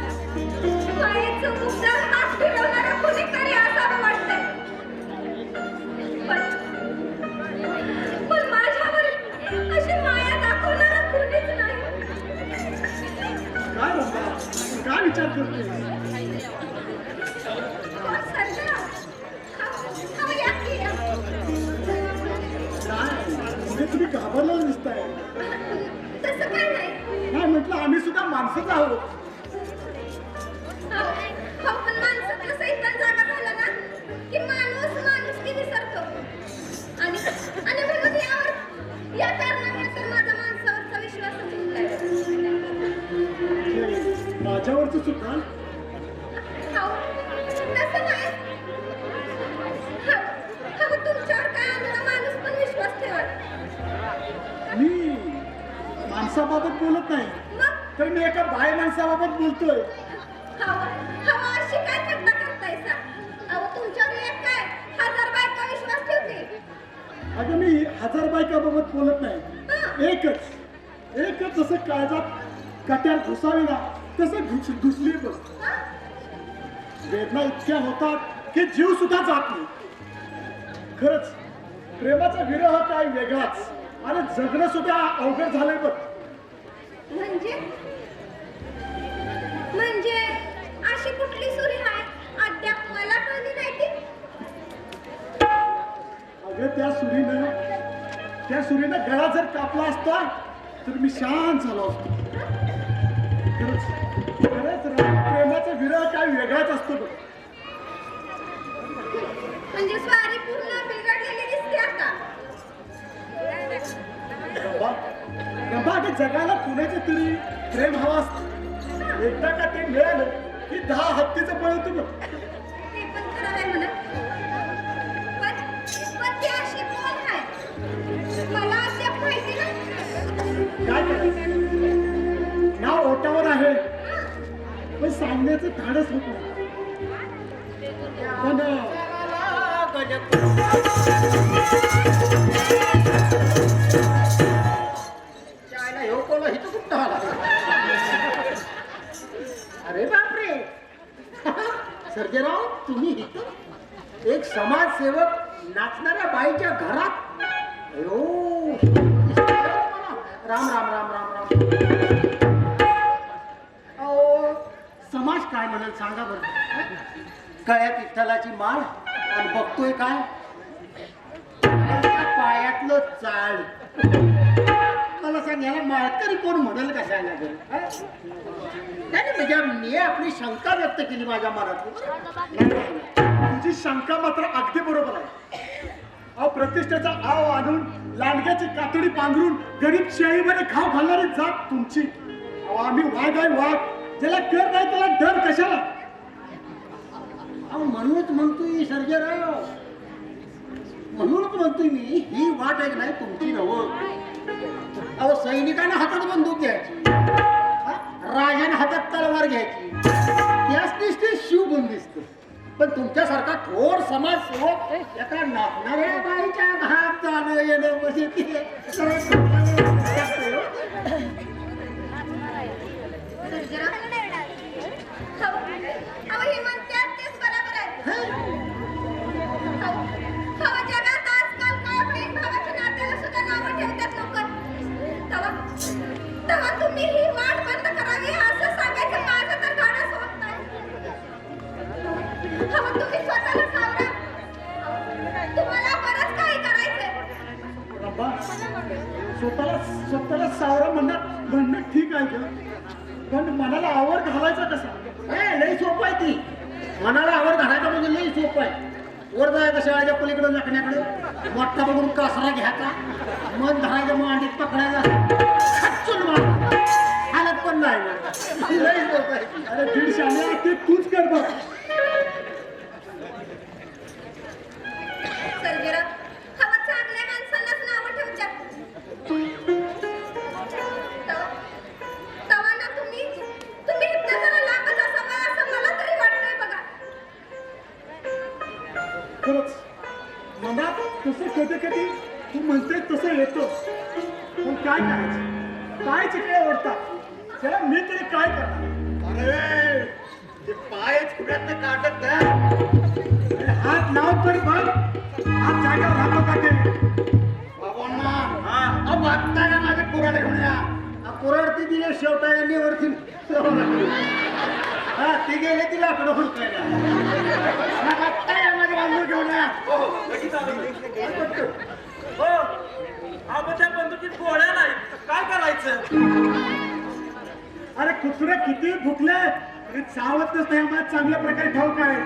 मायेचं मुद्दाम हात फिरवणारा कुणीतरी असावं वाटतंय. पण माझ्यावर अशी माया दाखवणारा कुणीच नाही. काय रामबा काय विचार करते. सरकार अहो या की या. म्हणजे तुम्ही घाबरलेलं दिसताय. तसं काय नाही. नाही म्हटलं आम्ही सुद्धा माणसंच आहोत. हो पण माणसातलं सैतान जागा झालं ना की माणूस की विसरतो आणि म्हणून या कारणामुळे तर माझा माणसावरचा विश्वासच उडलाय. माझ्यावरच सुद्धा हो तसं नाही. तुमच्यावर काय आमचा माणूस पण विश्वास ठेवत. मी माणसाबाबत बोलत नाही मग तर मी एका बाय माणसाबाबत बोलतोय. हवा अशी काय थट्टा करतायसा? अहो तुमच्यावर एक काय 1000 बायका विश्वास ठेवते. अगं मी 1000 बायकाबाबत बोलत नाही. एकच जसं काळजात कट्यात घुसावी ना तसं घुसली बघ. वेदना इतक्या होतात की जीव सुद्धा जात नाही. खरंच प्रेमाचा विरह काय वेगळाच आणि जगणं सुद्धा अवघड झालंय बघ. म्हणजे अशी कुठली सुरी आहे अद्याप मला कळली नाही ती? अगं त्या सुरीनं गळा जर कापला असता तर मी शांत झालो असतो. खरंच प्रेमाचा विरह काय वेगळाच असतो बघ. म्हणजे स्वारी पूर्ण बिघडलेली दिसते आता. अगं जगाला कुणाचे तरी प्रेम हवं असतं. एकदा का ते मिळालं की 10 हत्तीचं बळ होतं बघ. ते पण खरं आहे म्हणा. पण ती अशी कोण आहे मला अद्याप माहिती नाही. काय करायचं? नाव ओटावर आहे पण सांगण्याचं धाडस होत नाही. पण अरे बापरे सर्जेराव, तुम्ही इथं एक समाजसेवक नाचणाऱ्या बाईच्या घरात. अयो, राम राम राम राम राम. अहो समाज काय म्हणाल सांगा बरं. गळ्यात विठ्ठलाची माळ आणि बघतोय काय पायातलं चाळ. मला सांग याला माळकरी कोण म्हणेल का सांगा बरं. नाही म्हणजे मी आपली शंका व्यक्त केली माझ्या मनातली. तुझी शंका मात्र अगदी बरोबर आहे. अहो प्रतिष्ठेचा आव आणून लांडग्याची कातडी पांघरून गरीब शेळीमध्ये घाव घालणारी जात तुमची. अहो आम्ही वाघ आहे वाघ. ज्याला कर नाही त्याला डर कशाला. अहो म्हणूनच म्हणतोय सर्जेराव, म्हणूनच म्हणतोय मी ही वाट आहे नाही तुमची नवं. अहो सैनिकांना हातात बंदूक घ्यायची, राजाने हातात तलवार घ्यायची, त्याच दिसते शिवबंदिस्त. पण तुमच्यासारखा थोर समाजसेवक एका नाचणाऱ्या बाईच्या घरात जाणं येणं म्हणजे अहो हे म्हणतात तेच बरोबर आहे. अहो जगात आजकाल काय बहीण भावाच्या नात्याला सुद्धा नावं ठेवतात लोक. तेव्हा तुम्ही ही वाट बंद करावी असं सांगायचं माझं तर गाणं होत नाही. अहो तुम्ही स्वतःला सावरा. तुम्हाला बरंच काही करायचंय. बाबा स्वतःला सावरा म्हणणं ठीक आहे का, पण मनाला आवर घालायचा कसा. लई सोपं आहे ती. मनाला आवर घालायचं म्हणजे लई सोपं आहे. वर जायचं शाळेच्या पलीकडे लकण्याकडे मोठा बघून कासरा घ्यायचा, मन धरायचं मांडीत पकडायचा, खच्चून मारायचा. हालत पण नाही. लई सोपं आहे. अरे दीड शाळा ते तूच कर बघ. सर्जेराव, हवा चांगल्या माणसांनाच नावं ठेवतात. तवा ना तुम्ही इथं जरा लांबच असावा असं मला तरी वाटतंय बघा. खरंच मनात तसं कधी तू म्हणते तसं येतो. पण काय करायचं, काय चिकडे ओढतात त्याला मी तरी काय करणार. अरे ते पायच खुड्यातनं काढत नाही. हात लाव तर बघ, हात जागेवर राहतो का ते. बाबांना बघताना माझे कुऱ्हाड घेऊन या. कुऱ्हाड ती दिले शेवटा यांनी वरती ती गेले ती लाकडं हुडकायला. बघताय माझे बांधून घेऊन या. हो अहो त्या बंदुकीत गोळ्या नाही काय करायचं. अरे कुत्रे किती भुकले तरी चावत नसतं. आम्हाला चांगल्या प्रकारे ठाऊक आहे.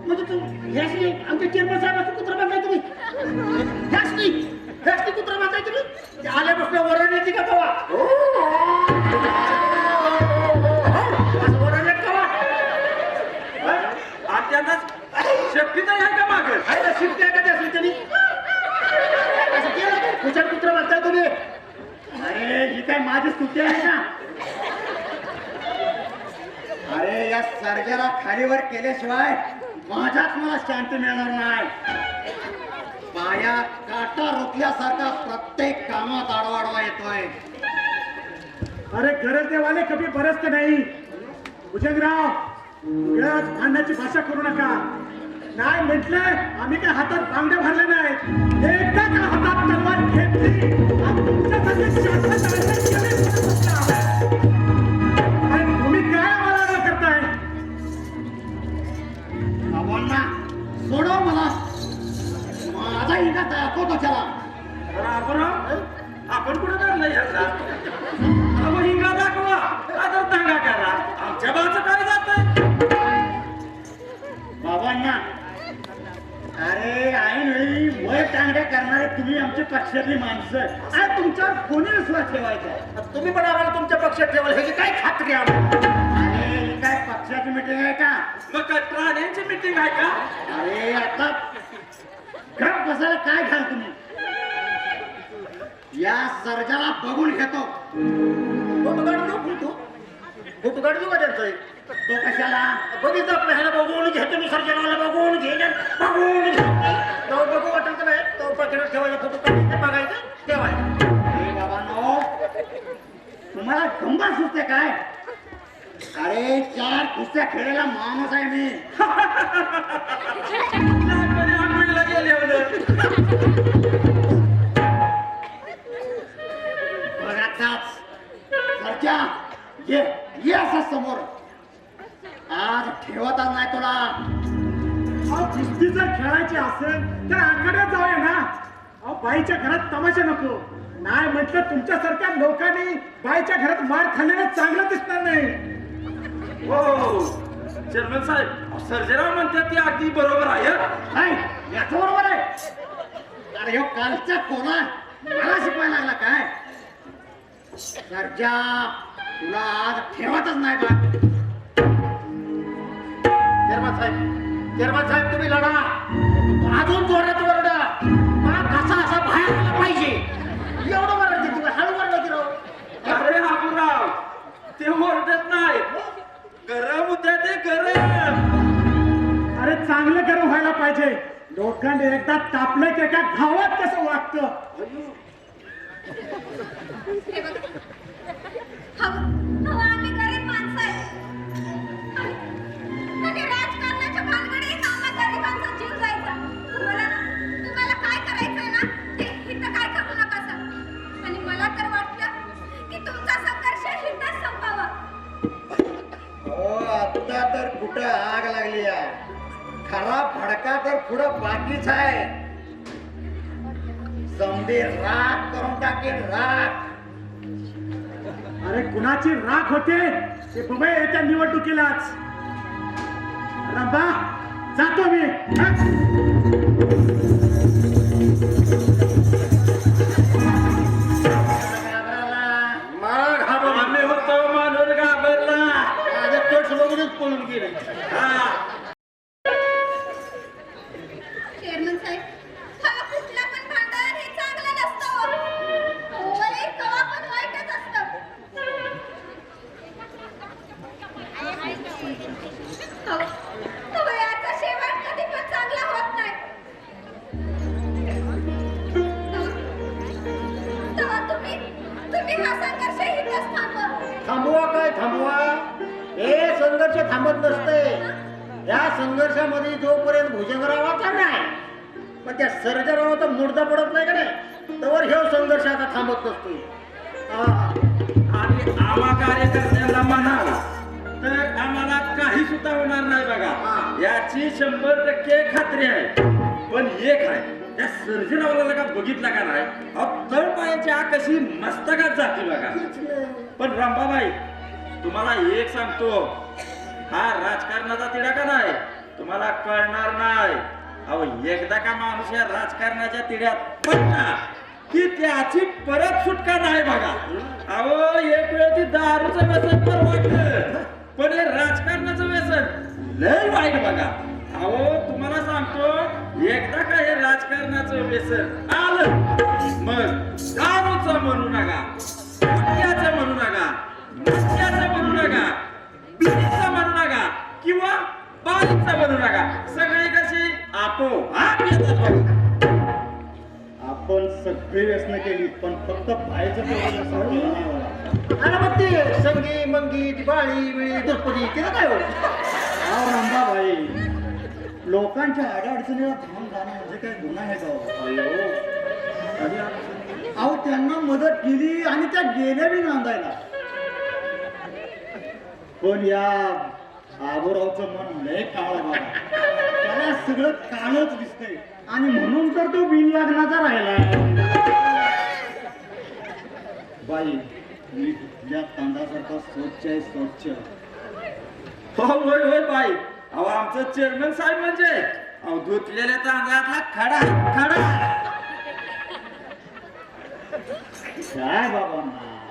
म्हणजे तू ह्याची आमच्या चेअरमन साहेबाचं कुत्रा बांधाय तुम्ही. ह्याची कुत्रा बांधाय तुम्ही. आल्यापासून वरण येते का तवा वरण येत तवा. आणि त्यांना शेपटी नाही आहे का मागं. शिफ्ट आहे का त्या त्यांनी असं केलं कुठं कुत्र बघताय तुम्ही? अरे ही काय माझी स्तुती आहे का? अरे या सर्जाला खालीवर केल्याशिवाय माझ्याच मला शांती मिळणार नाही. पाया काटा रोखल्यासारखा प्रत्येक कामात आडवाडवा येतोय. अरे गरज देवाले कभी बरसत नाही. भुजंगराव, उगाच भांडणाची भाषा करू नका. नाही म्हटलंय आम्ही काय हातात बांगडे भरले नाही. एकदा का हातात तलवार घेतली आणि तुमच्यासाठी शासन केले आणि तुम्ही काय आम्हाला न करताय? आव्हानांना सोडव मला. माझा हिंगा दाखवतो त्याला. आपण कुठं धरलं याचा हिंगा दाखवा आता दंगा करा आमच्या बाजूचं काय जात बाबांना अरे ऐन वेळी वय टांगड्या करणारे तुम्ही आमच्या पक्षातली माणसं आणि तुमच्यावर कोणी विश्वास ठेवायचा? तुम्ही पण आम्हाला तुमच्या पक्षात ठेवाल ह्याची काय खात्री आम्हाला? अरे ही काय पक्षाची मिटिंग आहे का? मग काय प्राण्यांची मिटिंग आहे का? अरे आता घरात बसायला काय घाल तुम्ही? या सर्जाला बघून घेतो. फोटो काढतो का त्यांचा? तो कशाला बघितलं आपल्या ह्याला बघून घेतो मी. सर्जनाला बघून घेणे बघून घेतो. बघू वाटेल तर नाही तो पाकिटात ठेवायचा. फोटो काढायचं बघायचं ठेवायचं. बाबा नो तुम्हाला गंमत सुचते काय? अरे 4 कुस्त्या खेळायला माणूस आहे मी. आंघोळीला गेले बघाच सर्जा ये असं समोर. आज ठेवतच नाही तुला. कुस्ती जर खेळायची असेल तर आकडे जाऊया ना. अहो बाईच्या घरात तमाशा नको. नाही म्हटलं तुमच्यासारख्या लोकांनी बाईच्या घरात मार खाल्लेलं चांगलं दिसणार नाही. हो चेअरमन साहेब सर्जेराव म्हणतात ते अगदी बरोबर आहे. नाही याच बरोबर आहे. अरे ह्यो कालचा कोणा मला शिकवायला लागला काय? सर्जा तुला आज ठेवतच नाही बा. चेअरमन साहेब तुम्ही लढा. अजून जोरात ओरडा. मला कसा असा बाहेर आला पाहिजे एवढं ओरडते तुम्ही. हळू ओरडते राव. अरे हापूराव ते ओरडत नाही गरम होत्या ते गरम. अरे चांगलं गरम व्हायला पाहिजे. लोखंड एकदा तापलं की एका गावात कसं वागतं. हे बघा. आम्ही गरीब माणसं आहे. आणि राजकारणाच्या भानगडीत आम्हा गरिबांचा जीव जायचा. तुम्हाला काय करायचंय ना ते इथं काय करू नका सर. आणि मला तर वाटलं की तुमचा संघर्ष इथंच संपावा. हो आता तर कुठं आग लागली आहे. खरा फडका तर पुढं बाकीच आहे. समधी राख करून टाकेल राख. अरे कुणाची राख होते ते बघा येत्या निवडणुकीलाच. रंबा जातो मी. आम्ही होतो म्हणून घाबरला. पळून गेले. चेअरमन साहेब हा कुठला पण भांडण हे चांगलं नसतं. वय कवा पण वाईटच असतं. वयाचा शेवट कधी पण चांगला होत नाही. तेव्हा तुम्ही हा संघर्ष इथंच थांबवा. थांबवा काय थांबवा? हे संघर्ष थांबत नसते. या संघर्षामध्ये जोपर्यंत भुजंगरावाचा नाही पण त्या सर्जरावाचा मुर्दा पडत नाही का नाही तोवर हे संघर्ष आता थांबत नसतो. आणि आम्हा कार्यकर्त्यांना म्हणाल तर आम्हाला काही सुद्धा होणार नाही बघा. याची 100% खात्री आहे. पण एक आहे त्या सर्जरावाला का बघितला का नाही तळ पायाची आग कशी मस्तकात जाते बघा. पण रंभाबाई तुम्हाला एक सांगतो हा राजकारणाचा तिढा का नाही तुम्हाला कळणार नाही. अहो एकदा का माणूस या राजकारणाच्या तिढ्यात पडला की त्याची परत सुटका नाही बघा. अहो एक वेळ ती दारूचं व्यसन तर वाटलं पण हे राजकारणाचं व्यसन लय वाईट बघा. अहो तुम्हाला सांगतो एकदा का हे राजकारणाचं व्यसन आलं मग म्हणू नका, मुंग्याचं म्हणू नका, मुंग्याचं म्हणू नका, बिडीचं म्हणू नका किंवा बाळीचं म्हणू नका. सगळे कशी आपोआप येतात बघा. आपण सगळी व्यसन केली पण फक्त बाहेरचं तेवढं व्यसन केलं नाही बघा. आणि मग ते संगी मंगी दिवाळी वेळी द्रौपदी तिला काय होत? अहो रामबाबाई, लोकांच्या अडचणीला धावून जाणं म्हणजे काय गुन्हा आहे का? अहो त्यांना मदत केली आणि त्या गेल्या बी नांदायला. पण या आबोरावचं मन लय काळ आहे बाबा. त्याला सगळं काळच दिसतंय आणि म्हणून तर तो बिन लग्नाचा राहिला. बाई, मी तुझ्या तांदळासारखा स्वच्छ आहे, स्वच्छ. हो होय होय बाई. अहो आमचं चेअरमन साहेब म्हणजे अहो धुतलेल्या तांदळातला खडा खडा. काय बाबा,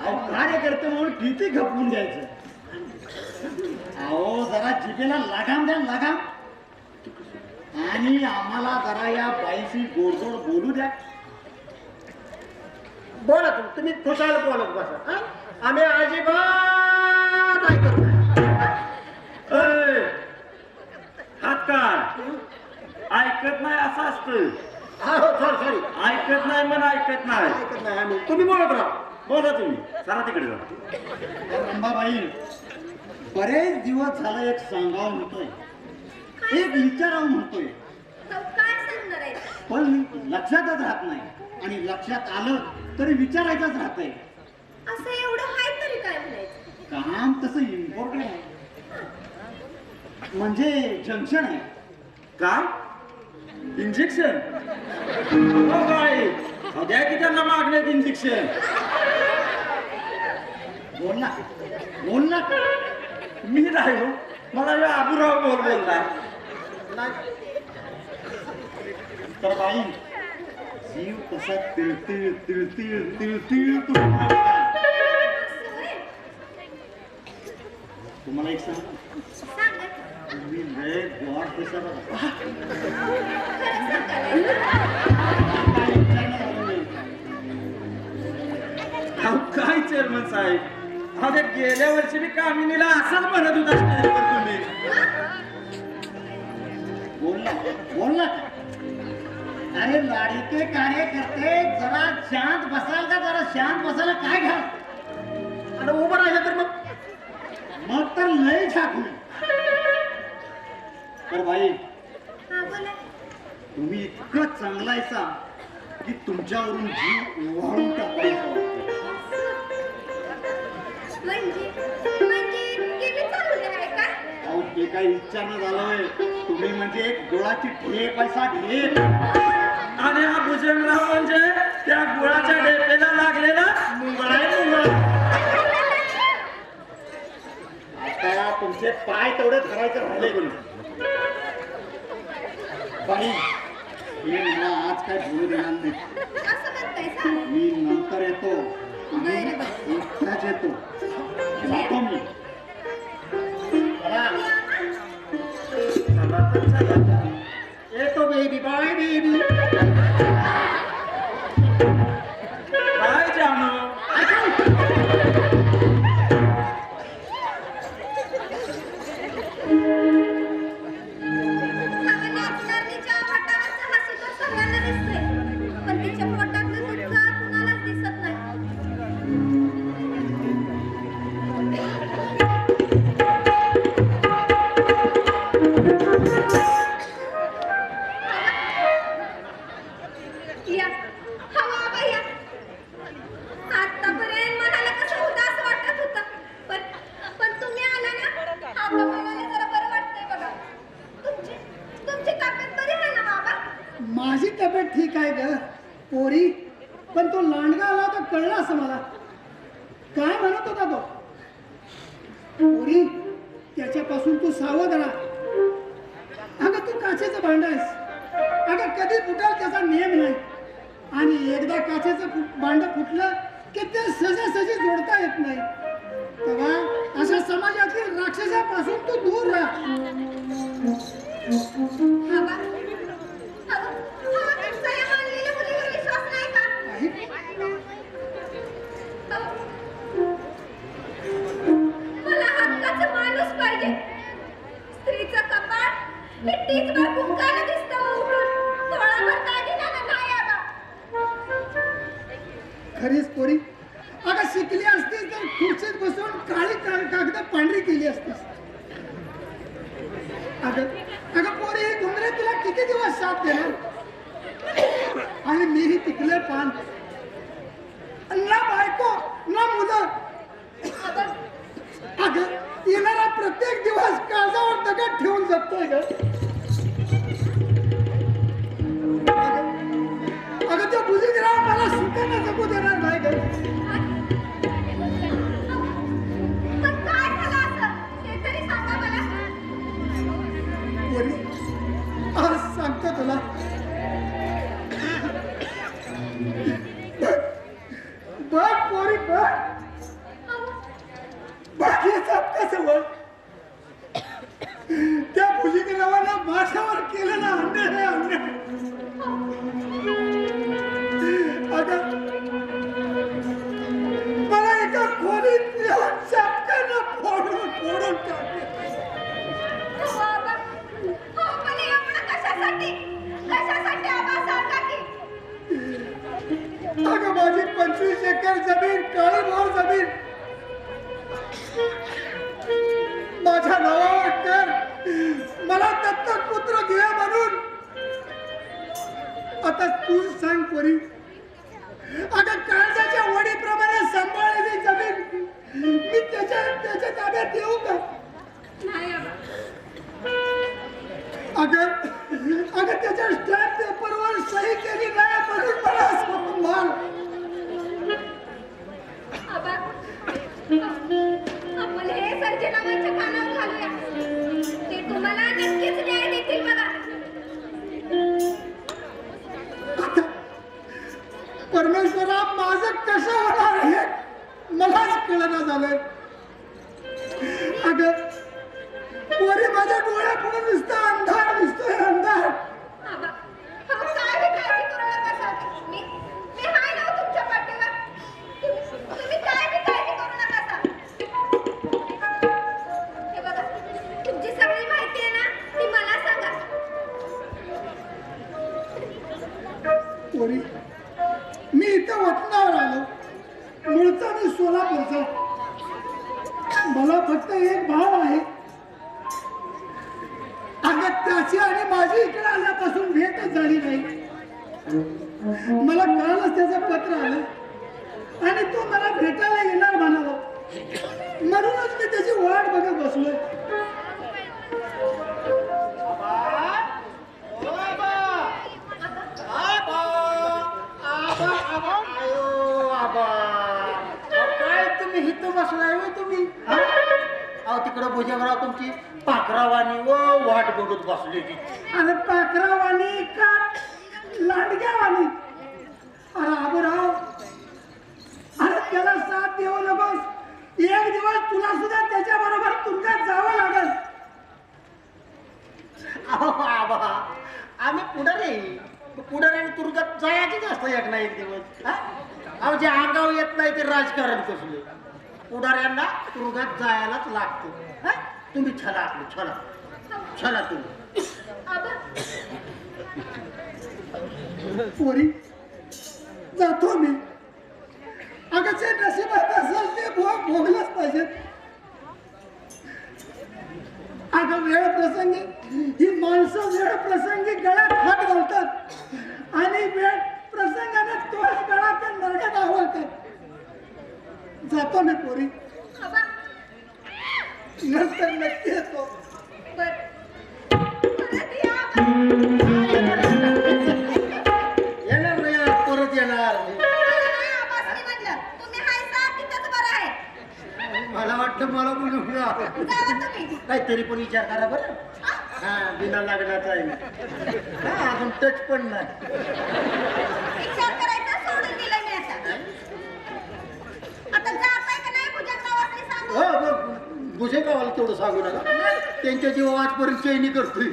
अहो कार्यकर्ते म्हणून किती घपवून द्यायचं. अहो जरा जिभेला लगाम द्या, लगाम. आणि आम्हाला जरा या बाईशी गोडगोड बोलू द्या. बोला तुम्ही खुशाल बोलत बसा. हं? आम्ही अजिबात ऐकत नाही. ए, हात काढ. ऐकत नाही असं असतं. हा हो सॉरी ऐकत नाही मन ऐकत नाही. ऐकत नाही आम्ही. तुम्ही बोलत राहा. बोला तुम्ही, चला तिकडे जा. रंभाबाई, बरेच दिवस झाला एक सांगावं म्हणतोय, एक विचारावं म्हणतोय, काय सांगणार आहे? पण लक्षातच राहत नाही. आणि लक्षात आलं तरी विचारायचंच राहतंय. असं एवढं आहे तरी काय म्हणायचं? काम तसं इम्पॉर्टंट आहे, म्हणजे जंक्शन आहे. काय इंजेक्शन? हो बाई, अहो द्या की त्यांना मागण्यात इंजेक्शन. बोल ना, बोल ना. मी नाही हो, मला हे आबूराव बोलला. तर बाई, जीव कसा तिळतिळ तिळतिळ तिळतिळ तुम्हाला एक सांग, सांगा. तुम्ही लय गॉड कसा अहो काय चेअरमन साहेब, अहो त्या गेल्या वर्षी मी कामिनीला असंच म्हणत होता स्टेजवर तुम्ही. बोल ना, बोल ना. अरे लाडके कार्यकर्ते, जरा शांत बसाल का? जरा शांत बसायला काय घ्या. आणि उभं राहिलं तर मग तर लय झाकू. तर बाई, हा बोला. तुम्ही इतकं चांगलायचा की तुमच्यावरून जीव ओवाळून टाकायचा. म्हणजे किती चांगले आहे का? अहो ते काही विचारणं झालंय. तुम्ही म्हणजे एक गुळाची ढेप पैसा ढेप. आणि हा भुजंगराव म्हणजे त्या गुळाच्या डेपेला लागलेला मुंगळा आहे, मुंगळा. आता तुमचे पाय तेवढे धरायचे राहिले कोणी. बाई, मी मला आज काय बोलू देणार नाही. असं म्हणताय सांग. मी नंतर येतो आणि एकटाच येतो. जातो मी. चला. चला तर चला. येतो बेबी बाय बेबी. काय जानू? नाचणार तिच्या पोटावरचं हसू तर सगळ्यांना दिसतंय, पण तिच्या पोटातलं दुःख कुणालाच दिसत नाही. या, हवा बाबा या. आतापर्यंत मनाला कसं उदास वाटत होतं, पण तुम्ही आला ना, आता मनाला जरा बरं वाटतंय बघा. तुमची तब्येत बरी आहे ना बाबा? माझी तब्येत ठीक आहे ग पोरी, पण तो लांडगा आला तर कळलं असं मला. काय म्हणत होता तो? पोरी, त्याच्यापासून तू सावध राहा. अगं तू काचेचं भांड आहेस. अगं कधी फुटाल त्याचा नियम नाही. आणि एकदा काचेचं भांड फुटलं की ते सहजासहजी जोडता येत नाही. तेव्हा अशा समाजातील राक्षसापासून तू दूर राहा. हवा तुमचा या मानलेल्या मुलीवर विश्वास नाही का? की टीचभर कुंकाला दिसतं उठून थोडाभर दागिन्यानं नाही आबा. खरीच पोरी, अगं शिकली असतीस तर खुर्चीत बसून काळी कागद पांढरी केली असतीस. अगं पोरी, ही घुंगरे तुला किती दिवस साथ देणार? आणि मीही टिकले पान, ना बायको ना मुलं. अगं येणारा प्रत्येक दिवस काळजावर दगड ठेवून जगतोय ग. अगं त्या भुजंगराव मला सुखानं जगू देणार नाही ग. पण काय झालं असं ते तरी सांगा मला. पोरी, आज सांगतो तुला. बघ पोरी, बघ कसं बघ. त्या भुजंगरावानं माझ्यावर केलेला अन्याय अन्याय. अगं मला एका खोलीत नेऊन चापकानं फोडून टाकले. हो आबा, हो पण एवढं कशासाठी आबा सांगा की. अगं माझी 25 एकर जमीन, काळीभोर जमीन माझ्या नावावर कर, मला दत्तक पुत्र घे म्हणून. आता तू सांग पोरी, अगं काळजाच्या वडीप्रमाणे सांभाळलेली जमीन मी त्याच्या ताब्यात देऊ का? नाही आबा. अगं त्याच्या स्टॅम्प पेपरवर सही केली नाही म्हणून मला असं मार. आबा, आपण हे सर्जनामांच्या कानावर घालूया. ते तुम्हाला नक्कीच न्याय देतील बघा. परमेश्वरा, माझं कसं होणार हे मलाच कळना झालंय. अगं पोरी, माझ्या डोळ्यापुढे नुसता अंधार दिसतोय, अंधार. आबा, हो काय बी काळजी करू नका सर. मी हाय ना तुमच्या पाठीवर. तुम्ही काय बी काळजी करू नका सर. हे बघा, तुमची सगळी माहिती आहे ना, ती मला सांगा. पोरी, मी इथं वतनावर आलो. मूळचा मी सोलापूरचा. मला फक्त एक भाव आहे. अगं त्याची आणि माझी इकडे आल्यापासून भेटच झाली नाही. मला कालच त्याचं पत्र आलं आणि तो मला भेटायला येणार म्हणाला. म्हणूनच मी त्याची वाट बघत बसलोय. काय तुम्ही इथं बसलाय होय तुम्ही? अहो तिकडं भुजंगराव तुमची पाखरावानी वाट बघत बसली ती. आणि पाखरावाणी का लांडग्यावाणी? अरे आबूराव, अरे त्याला साथ देऊ नकोस. एक दिवस तुला सुद्धा त्याच्या बरोबर तुमच्यात जावं लागेल. अहो बाबा, आम्ही पुढाऱ्याने तुरुंगात जायचीच असतं एक ना एक दिवस. अहो जे अंगावर येत नाही ते राजकारण कसलं. पुढाऱ्यांना तुरुंगात जायलाच लागतं. तुम्ही छला आपली छला तुम्ही. आबा, पोरी, जातो मी. अगं जे नशिबात असेल ते भोगलंच पाहिजे. अगं वेळ प्रसंगी ही माणसं वेळ प्रसंगी गळ्यात हात घालतात आणि वेळ प्रसंगाने तोच गळा त्या नरड्यात आवळतात. जातो मी पोरी, आबा, नंतर नक्की येतो. परत या आबा. येणार नाही यार, परत येणार. नाही आबासनी म्हणलं. तुम्ही हाय सा तिथंच बरं आहे. मला वाटतं मला बोलून जावा तुम्ही. काहीतरी पण विचार करा बरं. हा, बिना लग्नाचा आहे मी. अजून टच पण नाही. विचार करायचा सोडून दिलं मी आता. आता जाताय का नाही भुजंगरावासनी सांगू? हो हो, भुजंगरावाला तेवढं सांगू नका. त्यांच्या जीवा आजपर्यंत चैनी करतोय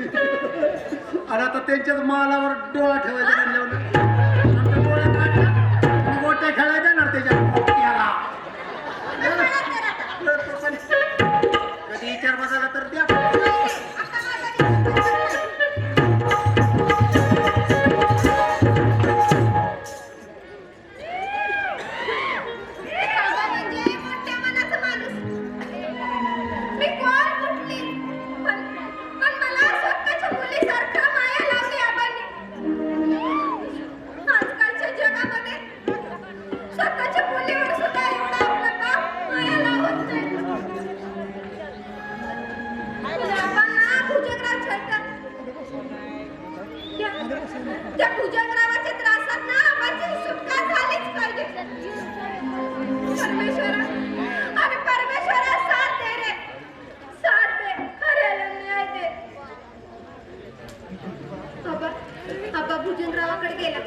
आणि आता त्यांच्याच मालावर डोळा ठेवायचा म्हणल्यावर डोळ्या काढला गोट्या खेळायला देणार त्याच्या याला. कधी विचार बसायला तर द्या. आता माझा परमेश्वरा आणि परमेश्वरा साथ दे रे, साथ दे, खऱ्याला न्याय दे. आबा भुजंगरावाकडे गेला.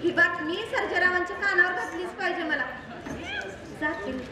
ही बातमी सर्जेरावांच्या कानावर घातलीच पाहिजे मला. जाते मी.